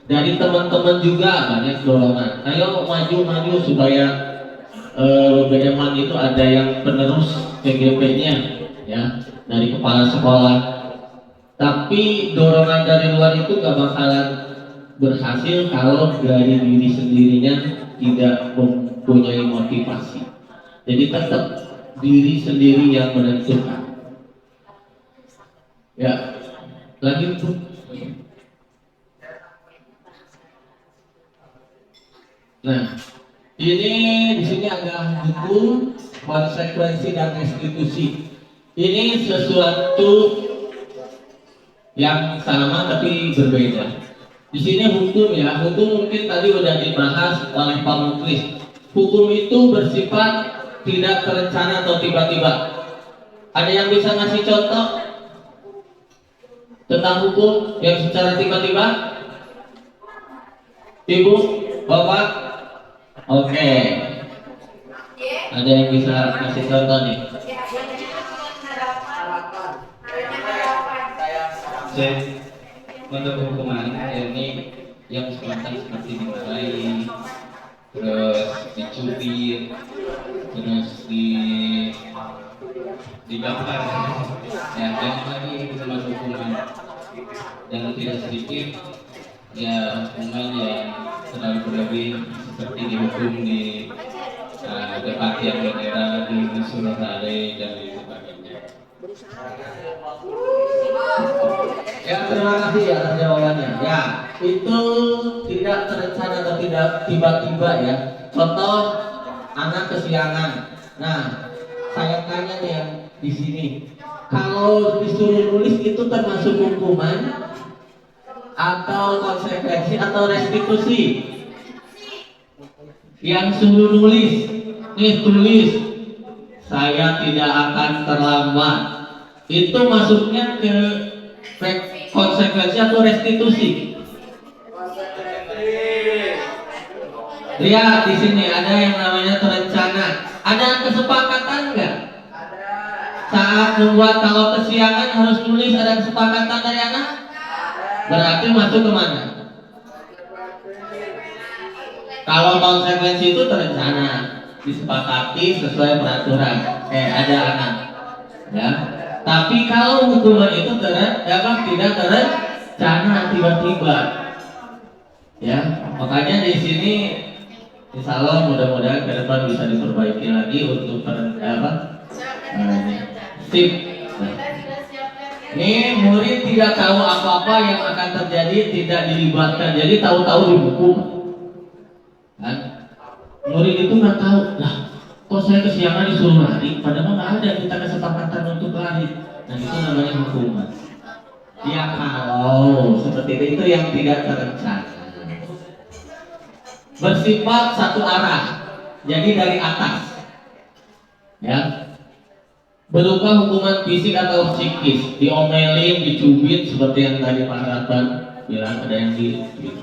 Dari teman-teman juga banyak dorongan. Ayo maju-maju supaya BMAN itu ada yang penerus PGP-nya, ya, dari kepala sekolah. Tapi dorongan dari luar itu gak bakalan berhasil kalau dari diri sendirinya tidak mempunyai motivasi. Jadi tetap diri sendiri yang menentukan. Ya, lanjut Bu. Nah, ini di sini ada buku konsekuensi dan restitusi. Ini sesuatu yang sama tapi berbeda. Di sini hukum ya, hukum mungkin tadi udah dibahas oleh Pak Muklis. Hukum itu bersifat tidak terencana atau tiba-tiba. Ada yang bisa ngasih contoh tentang hukum yang secara tiba-tiba? Ibu, Bapak? Oke. Ada yang bisa kasih contoh nih? Untuk hukuman ini yang semacam seperti dimarahi, terus dicubit, terus digampar, ya dan lagi itu termasuk hukuman. Dan tidak sedikit ya hukuman yang terlalu berlebih seperti dihukum di debat yang bendera di Surabaya dan lain sebagainya. Ya terima kasih ya atas jawabannya. Ya itu tidak terencana atau tidak tiba-tiba ya. Contoh anak kesiangan. Nah saya tanya nih yang di sini, kalau disuruh nulis itu termasuk hukuman atau konsekuensi atau restitusi? Yang suruh nulis, nih tulis, saya tidak akan terlambat. Itu masuknya ke konsekuensi atau restitusi? Lihat di sini ada yang namanya terencana. Ada kesepakatan nggak? Saat membuat kalau kesiangan harus nulis, ada kesepakatan dari anak? Berarti masuk ke mana? Kalau konsekuensi itu terencana, disepakati sesuai peraturan. Ada anak, ya. Tapi kalau hukuman itu tidak terencana tiba-tiba, ya. Makanya di sini, insya Allah mudah-mudahan ke depan bisa diperbaiki lagi untuk sip. Ini murid tidak tahu apa-apa yang akan terjadi, tidak dilibatkan, jadi tahu-tahu dihukum. Kan? Murid itu nggak tahu, lah kok saya kesiangan disuruh lari, padahal nggak ada kita kesepakatan untuk lari. Nah itu namanya hukuman. Ya kalau seperti itu yang tidak terencana, bersifat satu arah, jadi dari atas, ya. Berupa hukuman fisik atau psikis, diomelin, dicubit seperti yang tadi Pak Ratban bilang, ada yang dicubit.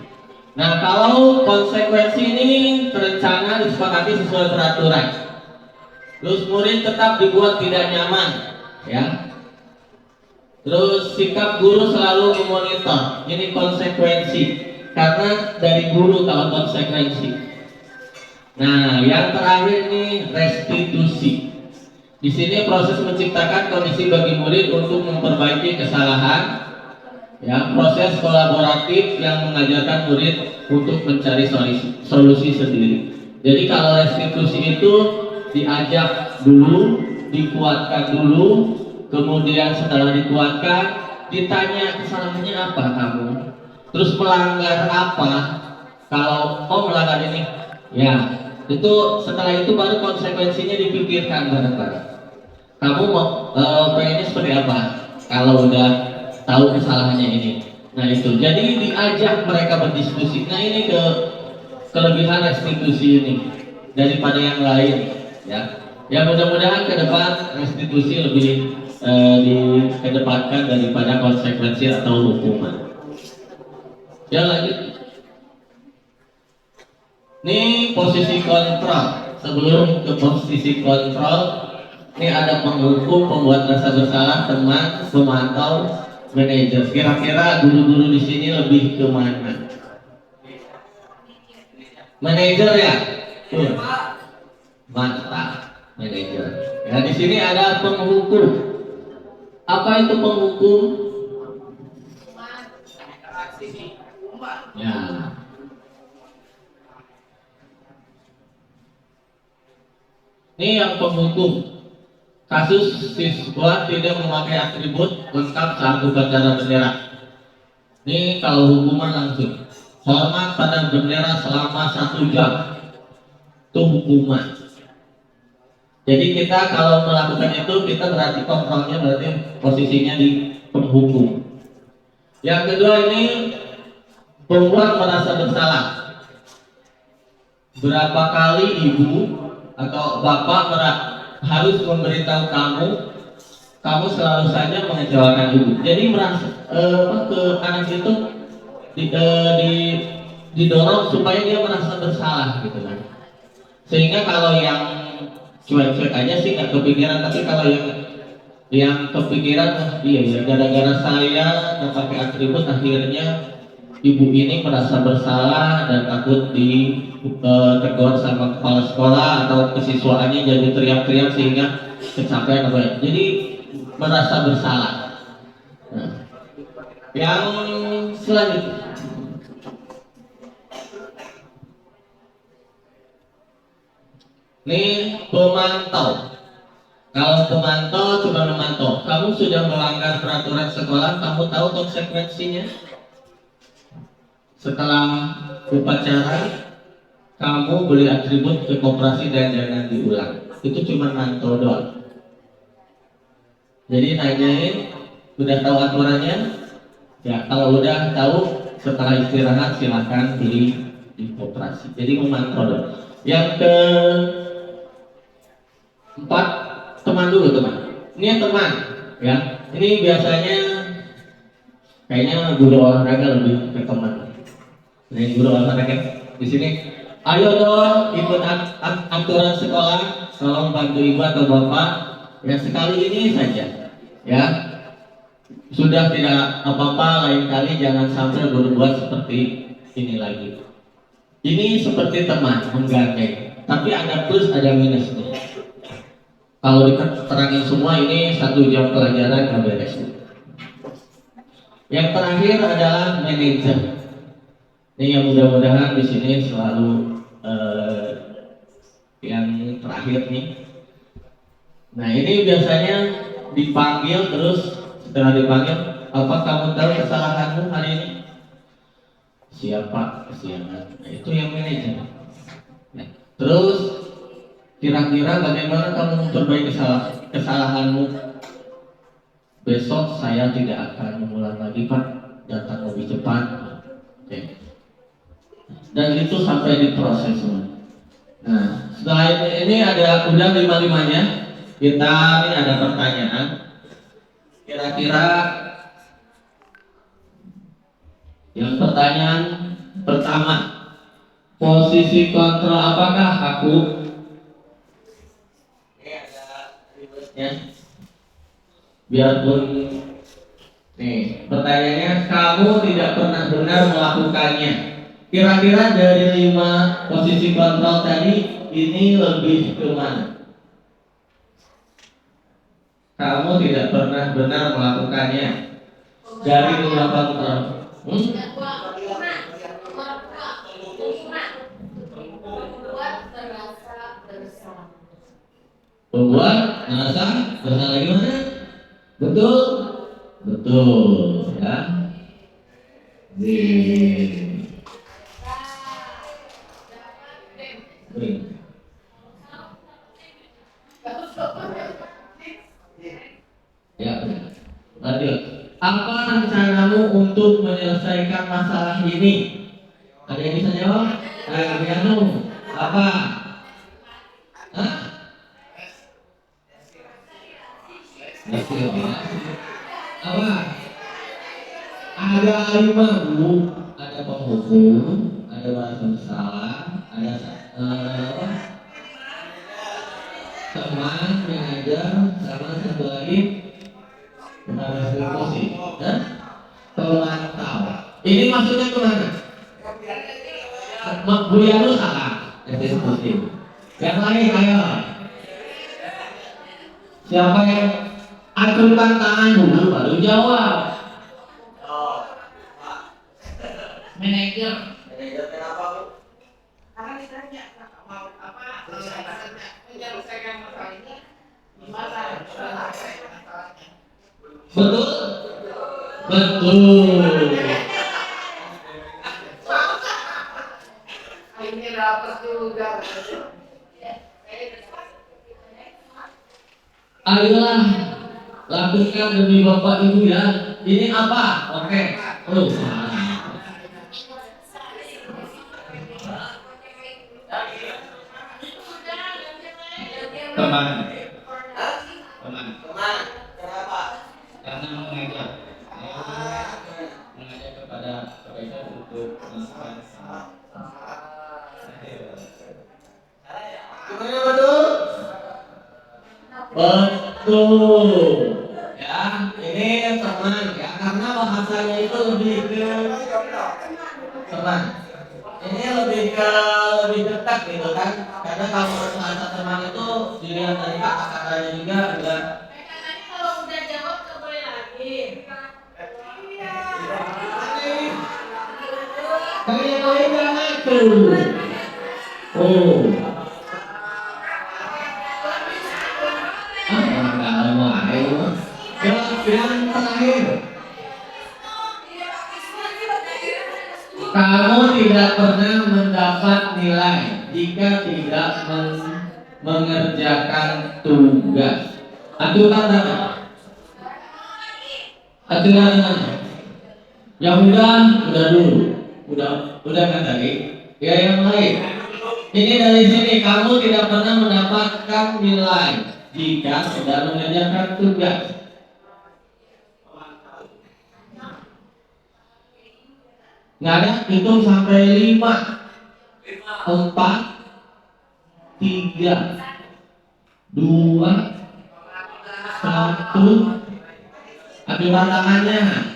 Nah kalau konsekuensi ini terencana, disepakati sesuai peraturan, terus murid tetap dibuat tidak nyaman, ya. Terus sikap guru selalu memonitor, ini konsekuensi karena dari guru kalau konsekuensi. Nah yang terakhir ini restitusi. Di sini proses menciptakan kondisi bagi murid untuk memperbaiki kesalahan, ya, proses kolaboratif yang mengajarkan murid untuk mencari solusi sendiri. Jadi kalau restitusi itu diajak dulu, dikuatkan dulu, kemudian setelah dikuatkan ditanya kesalahannya apa kamu, terus melanggar apa. Kalau melanggar ini, ya itu setelah itu baru konsekuensinya dipikirkan bareng-bareng. Kamu mau pengennya seperti apa kalau udah tahu kesalahannya ini? Nah itu, jadi diajak mereka berdiskusi. Nah ini kelebihan restitusi ini daripada yang lain, ya. Ya mudah-mudahan ke depan restitusi lebih dikedepankan daripada konsekuensi atau hukuman. Ya lanjut. Ini posisi kontrol. Sebelum ke posisi kontrol, ini ada penghukum, pembuat rasa bersalah, teman, pemantau, manajer. Kira-kira guru-guru di sini lebih ke mana? Manajer ya? Tuh. Mantap. Manajer. Ya di sini ada penghukum. Apa itu penghukum? Ya. Ini yang penghukum. Kasus siswa tidak memakai atribut lengkap saat upacara bendera. Ini kalau hukuman langsung. Hormat pada bendera selama 1 jam. Itu hukuman. Jadi kita kalau melakukan itu, kita berarti kontrolnya berarti posisinya di penghukum. Yang kedua ini pembuat merasa bersalah. Berapa kali ibu atau bapak harus memberitahu kamu selalu saja mengecewakan ibu. Jadi merasa ke anak itu didorong supaya dia merasa bersalah gitu kan. Sehingga kalau yang cuek-cuek aja sih nggak kepikiran, tapi kalau yang kepikiran, iya ya gara-gara saya nggak pakai atribut akhirnya ibu ini merasa bersalah dan takut ditegur sama kepala sekolah atau kesiswaannya jadi teriak-teriak sehingga kecapean apa ya. Jadi merasa bersalah. Nah, yang selanjutnya ini pemantau. Kalau pemantau cuma memantau, kamu sudah melanggar peraturan sekolah, kamu tahu konsekuensinya. Setelah upacara, kamu beli atribut ke koperasi dan jangan diulang. Itu cuma mantau doang. Jadi nanyain, udah tahu aturannya? Ya, kalau udah tahu, setelah istirahat silakan beli di koperasi. Jadi memantau doang. Yang keempat, teman dulu teman. Ini teman, ya. Ini biasanya kayaknya guru olahraga lebih ke teman. Ini guru olahraga di sini. Ayo dong ikut aturan sekolah, tolong bantu ibu atau bapak. Ya sekali ini saja, ya. Sudah tidak apa-apa, lain kali jangan sampai berbuat seperti ini lagi. Ini seperti teman menggandeng, tapi ada plus ada minusnya. Kalau diterangin semua ini 1 jam pelajaran nggak beres. Yang terakhir adalah manajer. Ini yang mudah-mudahan di sini selalu yang terakhir nih. Nah ini biasanya dipanggil terus setelah dipanggil, apa kamu tahu kesalahanmu hari ini? Siapa kesiangan? Nah itu yang manajer. Nah, terus kira-kira bagaimana kamu memperbaiki kesalahanmu? Besok saya tidak akan mengulang lagi Pak, datang lebih cepat. Oke. Dan itu sampai diproses semua. Nah, setelah ini ada udah 5-5-nya. Kita ini ada pertanyaan. Kira-kira yang pertanyaan pertama, posisi kontrol apakah aku? Ini ada ribetnya. Biarpun nih pertanyaannya, kamu tidak pernah benar melakukannya. Kira-kira dari 5 posisi kontrol tadi ini lebih ke mana? Kamu tidak pernah benar melakukannya. Dari 5 kontrol. Membuat merasa bersalah gimana? Betul? Betul ya. Ya, lanjut. Apa rencanamu untuk menyelesaikan masalah ini? Ada yang bisa jawab? Apa? Hah? Apa? Ada 5 Bu, ada penghukum, ada bahasa bersalah, ada apa? Teman, manajer, sama satu lagi pengawas diskusi, pemantau. Ini maksudnya kemana? Bu Yanu salah, diskusi. Yang lain ayo. Siapa yang acungkan tangan dulu baru jawab. Manajer. Manajer kenapa, Bu? Karena ditanya mau apa? Menyelesaikan masalah ini gimana? Masalahnya. Betul? Betul. Ini dapat juga. Ayolah, lakukan demi Bapak Ibu ya. Ini apa? Oke. Oh, salah. Teman. Teman. Kenapa? Karena mengajak kepada kebaikan untuk melakukan Gimana betul? Betul. Ya, ini teman ya, karena bahasanya itu lebih ke teman. Ini lebih dekat gitu kan. Karena kalau bahasa teman itu dilihat dari kata-katanya juga udah. Kalau udah jawab nggak boleh lagi. Kalian jangan tuh. Oh. Yang terakhir, kamu tidak pernah mendapat nilai jika tidak mengerjakan tugas. Aturan apa? Aturan mana? Yang udah dulu, udah kan tadi? Ya yang lain. Ini dari sini, kamu tidak pernah mendapatkan nilai jika tidak mengerjakan tugas. Nggak ada, hitung sampai 5 4 3 2 1. Aturan tangannya.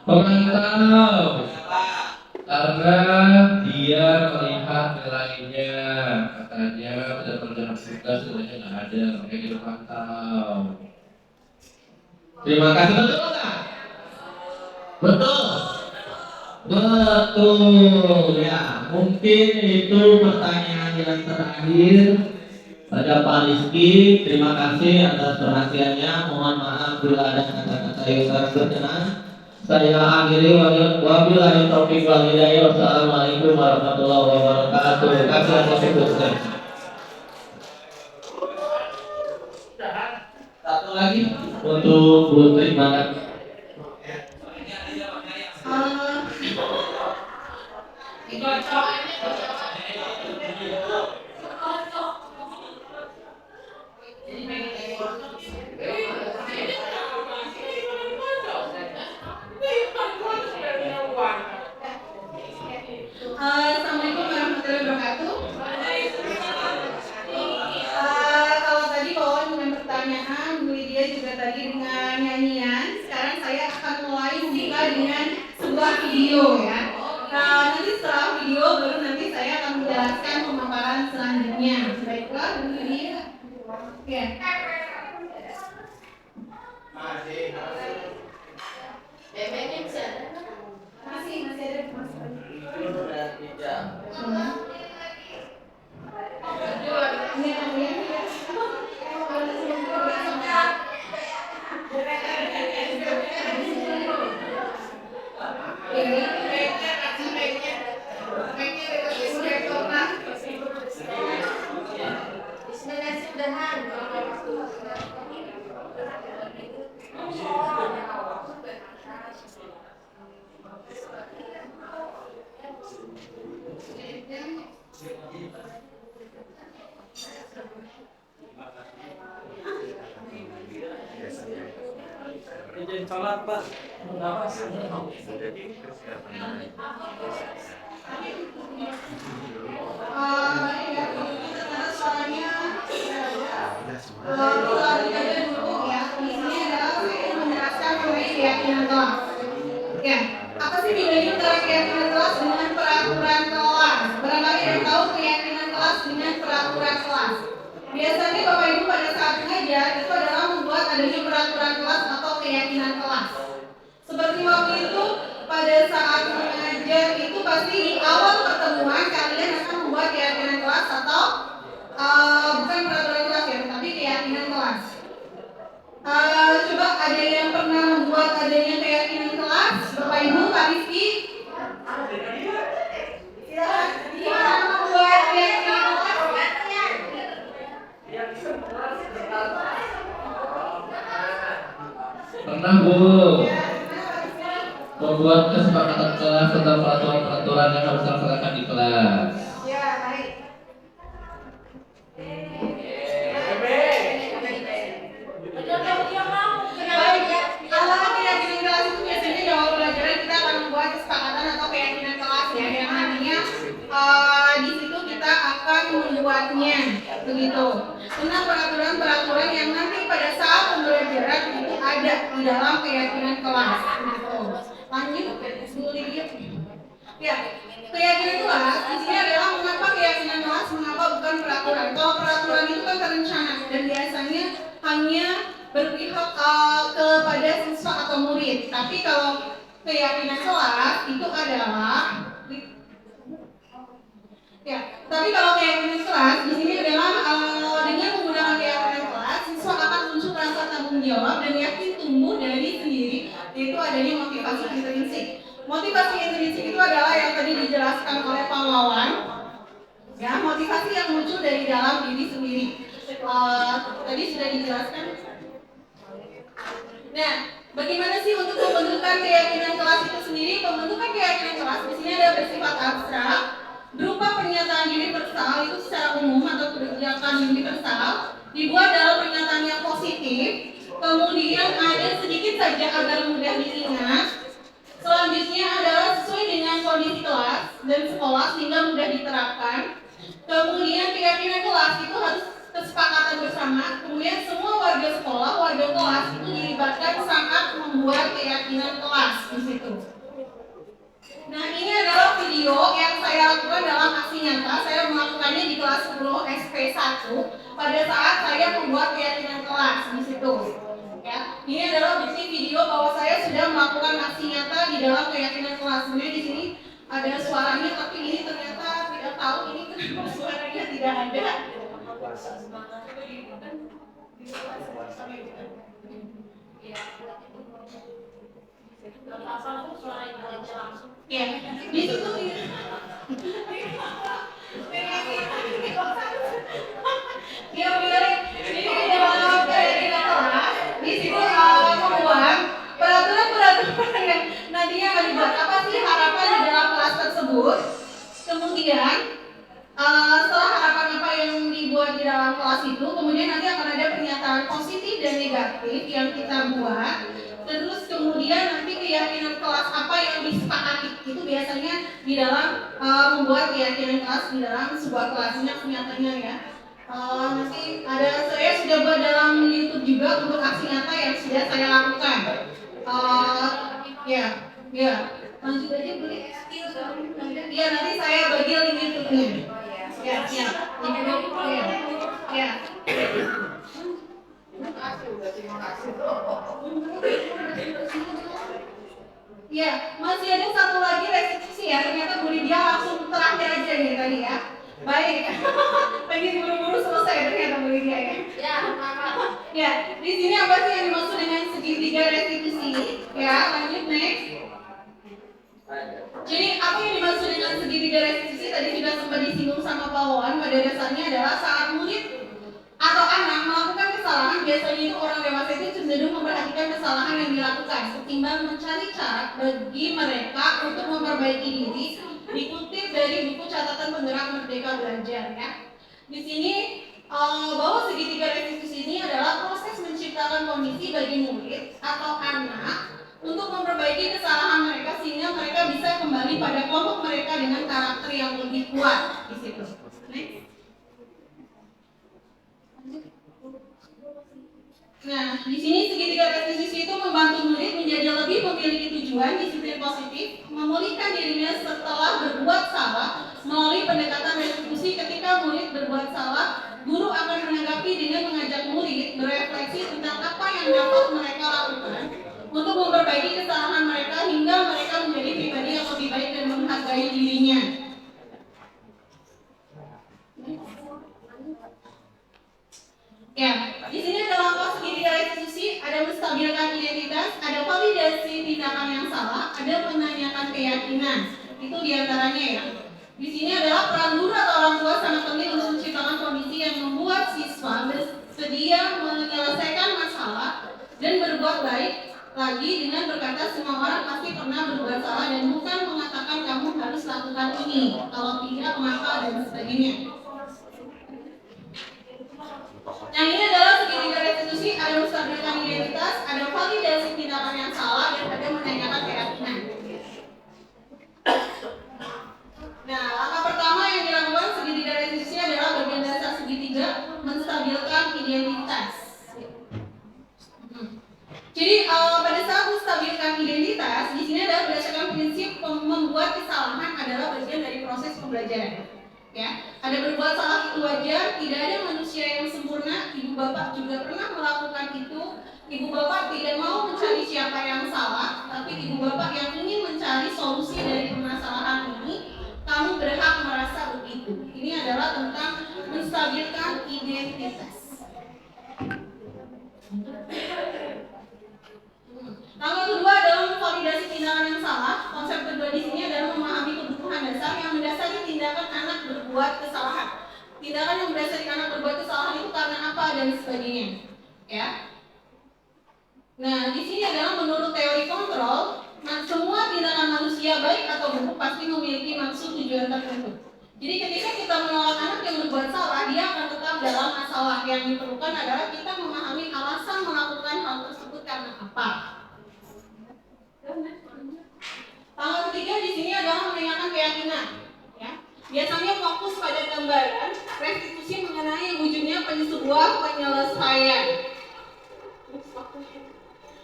Pemantau. Karena dia melihat nilainya, katanya pada perjalanan tugas nilainya nggak ada, makanya dia pantau. Terima kasih. Betul nggak? Betul. Betul ya. Mungkin itu pertanyaan yang terakhir pada Pak Rizky. Terima kasih atas perhatiannya. Mohon maaf bila ada kata-kata yang kurang berkenan. Saya akhiri wabillahi taufiq wal hidayah. Wassalamualaikum warahmatullahi wabarakatuh. Terima kasih atas perhatian. Satu lagi untuk Bu terima kasih. Assalamualaikum warahmatullahi wabarakatuh. Kalau tadi bawaan dengan pertanyaan, Bu Lydia juga tadi dengan nyanyian. Sekarang saya akan mulai membuka dengan sebuah video ya. Nah, nanti setelah video baru nanti saya akan menjelaskan pemaparan selanjutnya. Baiklah, Bu Lydia. Oke. Masih ada Izin sholat Pak. Baik ya, karena suaranya kita dulu ya. Di sini adalah saya menjelaskan mengenai keyakinan kelas. Ya, apa sih bedanya antara keyakinan kelas dengan peraturan kelas? Barangkali ada yang tahu keyakinan kelas dengan peraturan kelas. Biasanya Bapak Ibu pada saat mengajar itu adalah membuat adanya peraturan kelas atau keyakinan kelas. Seperti waktu itu pada saat mengajar itu pasti di awal pertemuan kalian akan membuat keyakinan kelas atau bukan peraturan kelas ya, tapi keyakinan kelas. Coba ada yang pernah membuat adanya keyakinan kelas? Bapak Ibu, Pak Rizky? Silakan. Gimana membuat keyakinan kelas? Pernah Bu membuat kesepakatan kelas tentang peraturan-peraturan yang harus dilaksanakan di kelas. Ya, baik. Kalau keyakinan kelas itu biasanya di awal pelajaran kita akan membuat kesepakatan atau keyakinan kelas ya, yang nantinya di situ kita akan membuatnya begitu. Tentang peraturan-peraturan yang nanti pada saat pembelajaran itu ada di dalam keyakinan kelas. Begitu. Lanjut, Bu Lydia. Ya, keyakinan kelas di sini adalah mengapa keyakinan kelas, mengapa bukan peraturan. Kalau peraturan itu kan terencana dan biasanya hanya berpihak kepada siswa atau murid. Tapi kalau keyakinan kelas itu adalah tapi kalau keyakinan kelas di sini adalah dengan menggunakan keyakinan kelas, siswa akan muncul rasa tanggung jawab dan yakin tumbuh dari sendiri, yaitu adanya motivasi intrinsik. Motivasi intrinsik itu adalah yang tadi dijelaskan oleh Pak Wawan, ya, motivasi yang muncul dari dalam diri sendiri. Tadi sudah dijelaskan. Nah, bagaimana sih untuk pembentukan keyakinan kelas itu sendiri? Pembentukan keyakinan kelas di sini ada bersifat abstrak, berupa pernyataan universal itu secara umum atau kebijakan universal, dibuat dalam pernyataan yang positif. Kemudian ada sedikit saja agar mudah diingat. Selanjutnya adalah sesuai dengan kondisi kelas dan sekolah sehingga mudah diterapkan. Kemudian keyakinan kelas itu harus kesepakatan bersama. Kemudian semua warga sekolah, warga kelas itu dilibatkan saat membuat keyakinan kelas di situ. Nah, ini adalah video yang saya lakukan dalam aksi nyata. Saya melakukannya di kelas 10 SP1 pada saat saya membuat keyakinan kelas di situ. Ya, ini adalah bukti video bahwa saya sudah melakukan aksi nyata di dalam keyakinan kelas. Sebenarnya di sini ada suaranya, tapi ini ternyata tidak tahu ini kenapa suaranya tidak ada. Ya, di situ ini dalam keyakinan kelas. Di situ membuat peraturan-peraturan yang nantinya akan dibuat. Apa sih harapan di dalam kelas tersebut? Kemudian setelah harapan apa yang dibuat di dalam kelas itu, kemudian nanti akan ada pernyataan positif dan negatif yang kita buat. Terus kemudian nanti keyakinan kelas apa yang disepakati itu biasanya di dalam membuat keyakinan kelas di dalam sebuah kelas. Ini nyatanya ya. Nanti ada, saya sudah buat dalam YouTube juga untuk aksi nyata yang sudah saya lakukan. Ya, lanjut aja boleh. Ya, nanti saya bagi link YouTube-nya. Ya. Ya, masih ada satu lagi restitusi ya. Ternyata Bu Lydia langsung terakhir aja nih tadi ya. Baik, lagi buru-buru selesai ternyata Bu Lydia ya. Ya, di sini apa sih yang dimaksud dengan segitiga restitusi? Ya, lanjut next. Jadi apa yang dimaksud dengan segitiga restitusi tadi juga sempat disinggung sama Pak Wawan. Pada dasarnya adalah saat murid atau anak melakukan kesalahan, biasanya itu orang dewasa itu cenderung memperhatikan kesalahan yang dilakukan ketimbang mencari cara bagi mereka untuk memperbaiki diri Dikutip dari buku catatan penggerak Merdeka Belajar ya. Di sini bahwa segitiga restitusi ini adalah proses menciptakan kondisi bagi murid atau anak untuk memperbaiki kesalahan mereka sehingga mereka bisa kembali pada kelompok mereka dengan karakter yang lebih kuat di situ. Next. Nah, di sini segitiga restitusi itu membantu murid menjadi lebih memiliki tujuan, disiplin positif, memulihkan dirinya setelah berbuat salah melalui pendekatan restitusi. Ketika murid berbuat salah, guru akan menanggapi dengan mengajak murid berefleksi tentang apa yang dapat mereka lakukan untuk memperbaiki kesalahan mereka hingga mereka menjadi pribadi yang lebih baik dan menghargai dirinya. Ya, di sini ada langkah segitiga restitusi, ada menstabilkan identitas, ada validasi tindakan yang salah, ada menanyakan keyakinan. Itu diantaranya ya. Di sini adalah peran guru atau orang tua sangat penting untuk menciptakan kondisi yang membuat siswa bersedia menyelesaikan masalah dan berbuat baik lagi dengan berkata semua orang pasti pernah berbuat salah dan bukan mengatakan kamu harus lakukan ini, kalau tidak maka dan sebagainya. Yang ini adalah segitiga restitusi, ada menstabilkan identitas, ada validasi tindakan yang salah, dan ada menanyakan keyakinan. Nah, langkah pertama yang dilakukan segitiga restitusi adalah bagian dasar segitiga menstabilkan identitas. Jadi pada saat menstabilkan identitas, di sini adalah berdasarkan prinsip membuat kesalahan adalah bagian dari proses pembelajaran. Ya, ada berbuat salah itu wajar, tidak ada manusia yang sempurna. Ibu bapak juga pernah melakukan itu. Ibu bapak tidak mau mencari siapa yang salah, tapi ibu bapak yang ingin mencari solusi dari permasalahan ini. Kamu berhak merasa begitu. Ini adalah tentang menstabilkan identitas. Langkah kedua adalah memvalidasi tindakan yang salah. Konsep kedua di sini adalah memahami kebutuhan dasar yang mendasari tindakan anak berbuat kesalahan. Tindakan yang mendasari anak berbuat kesalahan itu karena apa dan sebagainya. Ya. Nah, di sini adalah menurut teori kontrol, semua tindakan manusia baik atau buruk pasti memiliki maksud tujuan tertentu. Jadi ketika kita menolak anak yang berbuat salah, dia akan tetap dalam masalah. Yang diperlukan adalah kita memahami alasan melakukan hal tersebut karena apa. Langkah ketiga di sini adalah menanyakan keyakinan. Ya. Biasanya fokus pada gambaran restitusi mengenai wujudnya sebuah penyelesaian.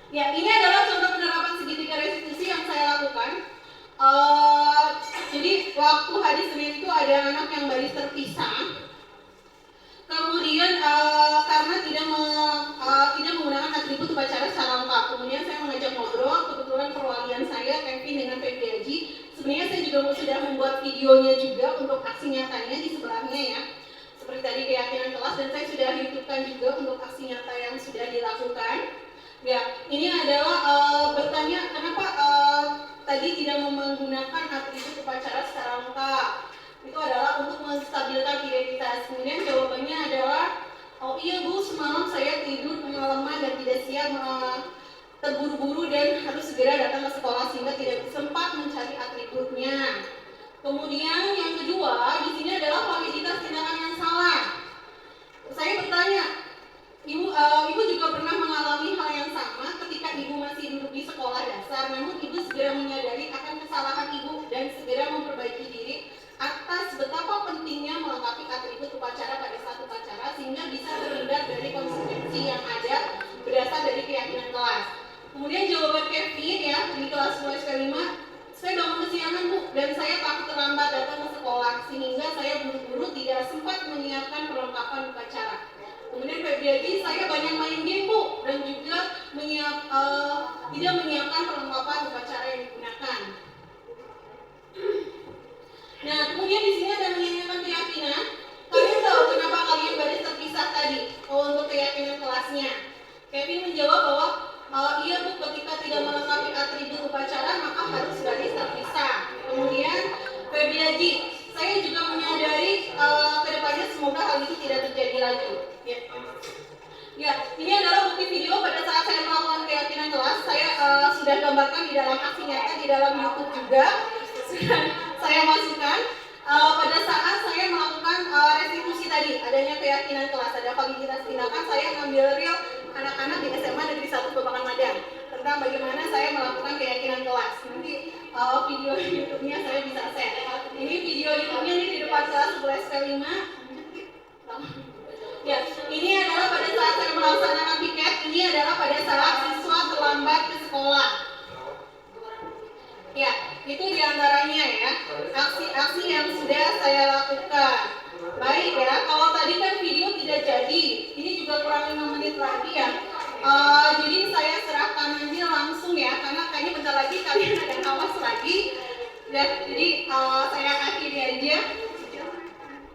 Ya, ini adalah contoh penerapan segitiga restitusi yang saya lakukan. Jadi waktu hari Senin itu ada anak yang baris terpisah. Kemudian karena tidak menggunakan atribut upacara secara lengkap, kemudian saya mengajak ngobrol. Kebetulan perwalian saya Kevin dengan Febri Haji. Sebenarnya saya juga sudah membuat videonya juga untuk aksi nyatanya di sebelahnya ya. Seperti tadi keyakinan kelas, dan saya sudah hidupkan juga untuk aksi nyata yang sudah dilakukan. Ya, ini adalah bertanya kenapa tadi tidak menggunakan atribut upacara secara lengkap. Itu adalah untuk menstabilkan identitas. Kemudian jawabannya adalah, oh iya Bu, semalam saya tidur kemalaman dan tidak siap, terburu-buru dan harus segera datang ke sekolah sehingga tidak sempat mencari atributnya. Kemudian yang kedua di sini adalah validitas tindakan yang salah. Saya bertanya, Ibu juga pernah mengalami hal yang sama ketika Ibu masih duduk di sekolah dasar, namun Ibu segera menyadari akan kesalahan Ibu dan segera memperbaiki diri atas betapa pentingnya melengkapi atribut upacara pada saat upacara sehingga bisa terhindar dari konsekuensi yang ada berasal dari keyakinan kelas. Kemudian jawaban Kevin ya di kelas mulai ke-5, saya bangun kesiangan Bu dan saya takut terlambat datang ke sekolah sehingga saya buru-buru tidak sempat menyiapkan perlengkapan upacara. Kemudian Febri Haji, saya banyak main game Bu dan juga tidak menyiapkan perlengkapan upacara yang digunakan. Nah, kemudian di sini ada menanyakan keyakinan. Kalian tahu kenapa kalian baris terpisah tadi? Untuk keyakinan kelasnya. Kevin menjawab bahwa iya Bu, ketika tidak melengkapi atribut upacara maka harus baris terpisah. Kemudian Febri Haji, saya juga menyadari kedepannya semoga hal itu tidak terjadi lagi. Ya, ini adalah bukti video pada saat saya melakukan keyakinan kelas. Saya sudah gambarkan di dalam aksi nyata di dalam YouTube juga. Saya saya masukkan pada saat saya melakukan restitusi tadi, adanya keyakinan kelas, ada validitas tindakan, saya ngambil real anak-anak di SMA Negeri 1 Babakan Madang tentang bagaimana saya melakukan keyakinan kelas. Nanti video YouTube-nya saya bisa share. Ini video YouTube-nya ini di depan kelas 11K5. Ya, ini adalah pada saat saya melaksanakan piket, ini adalah pada saat siswa terlambat ke sekolah. Ya, itu diantaranya ya, aksi-aksi yang sudah saya lakukan. Baik ya, kalau tadi kan video tidak jadi, ini juga kurang 5 menit lagi ya. Jadi saya serahkan aja langsung ya, karena kayaknya bentar lagi kalian ada ngawas lagi. Ya, jadi saya akhiri aja.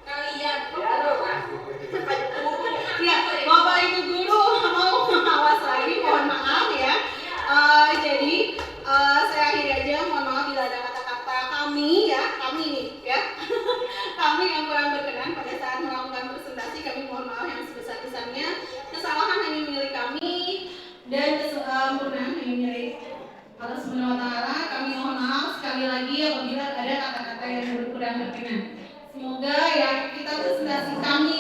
Kalian, ya, Bapak Ibu Guru mau ngawas lagi, mohon maaf ya. Jadi saya akhiri aja, mohon maaf bila ada kata-kata kami nih ya, kami yang kurang berkenan pada saat melakukan presentasi, kami mohon maaf yang sebesar-besarnya. Kesalahan hanya milik kami dan kesempurnaan hanya milik Allah Subhanahu wa Ta'ala. Kami mohon maaf sekali lagi apabila ada kata-kata yang kurang berkenan. Semoga yang kita presentasi kami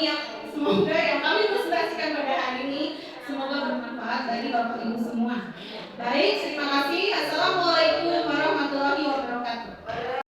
semoga yang kami presentasikan pada hari ini semoga bermanfaat bagi Bapak Ibu semua. Baik, terima kasih. Assalamualaikum.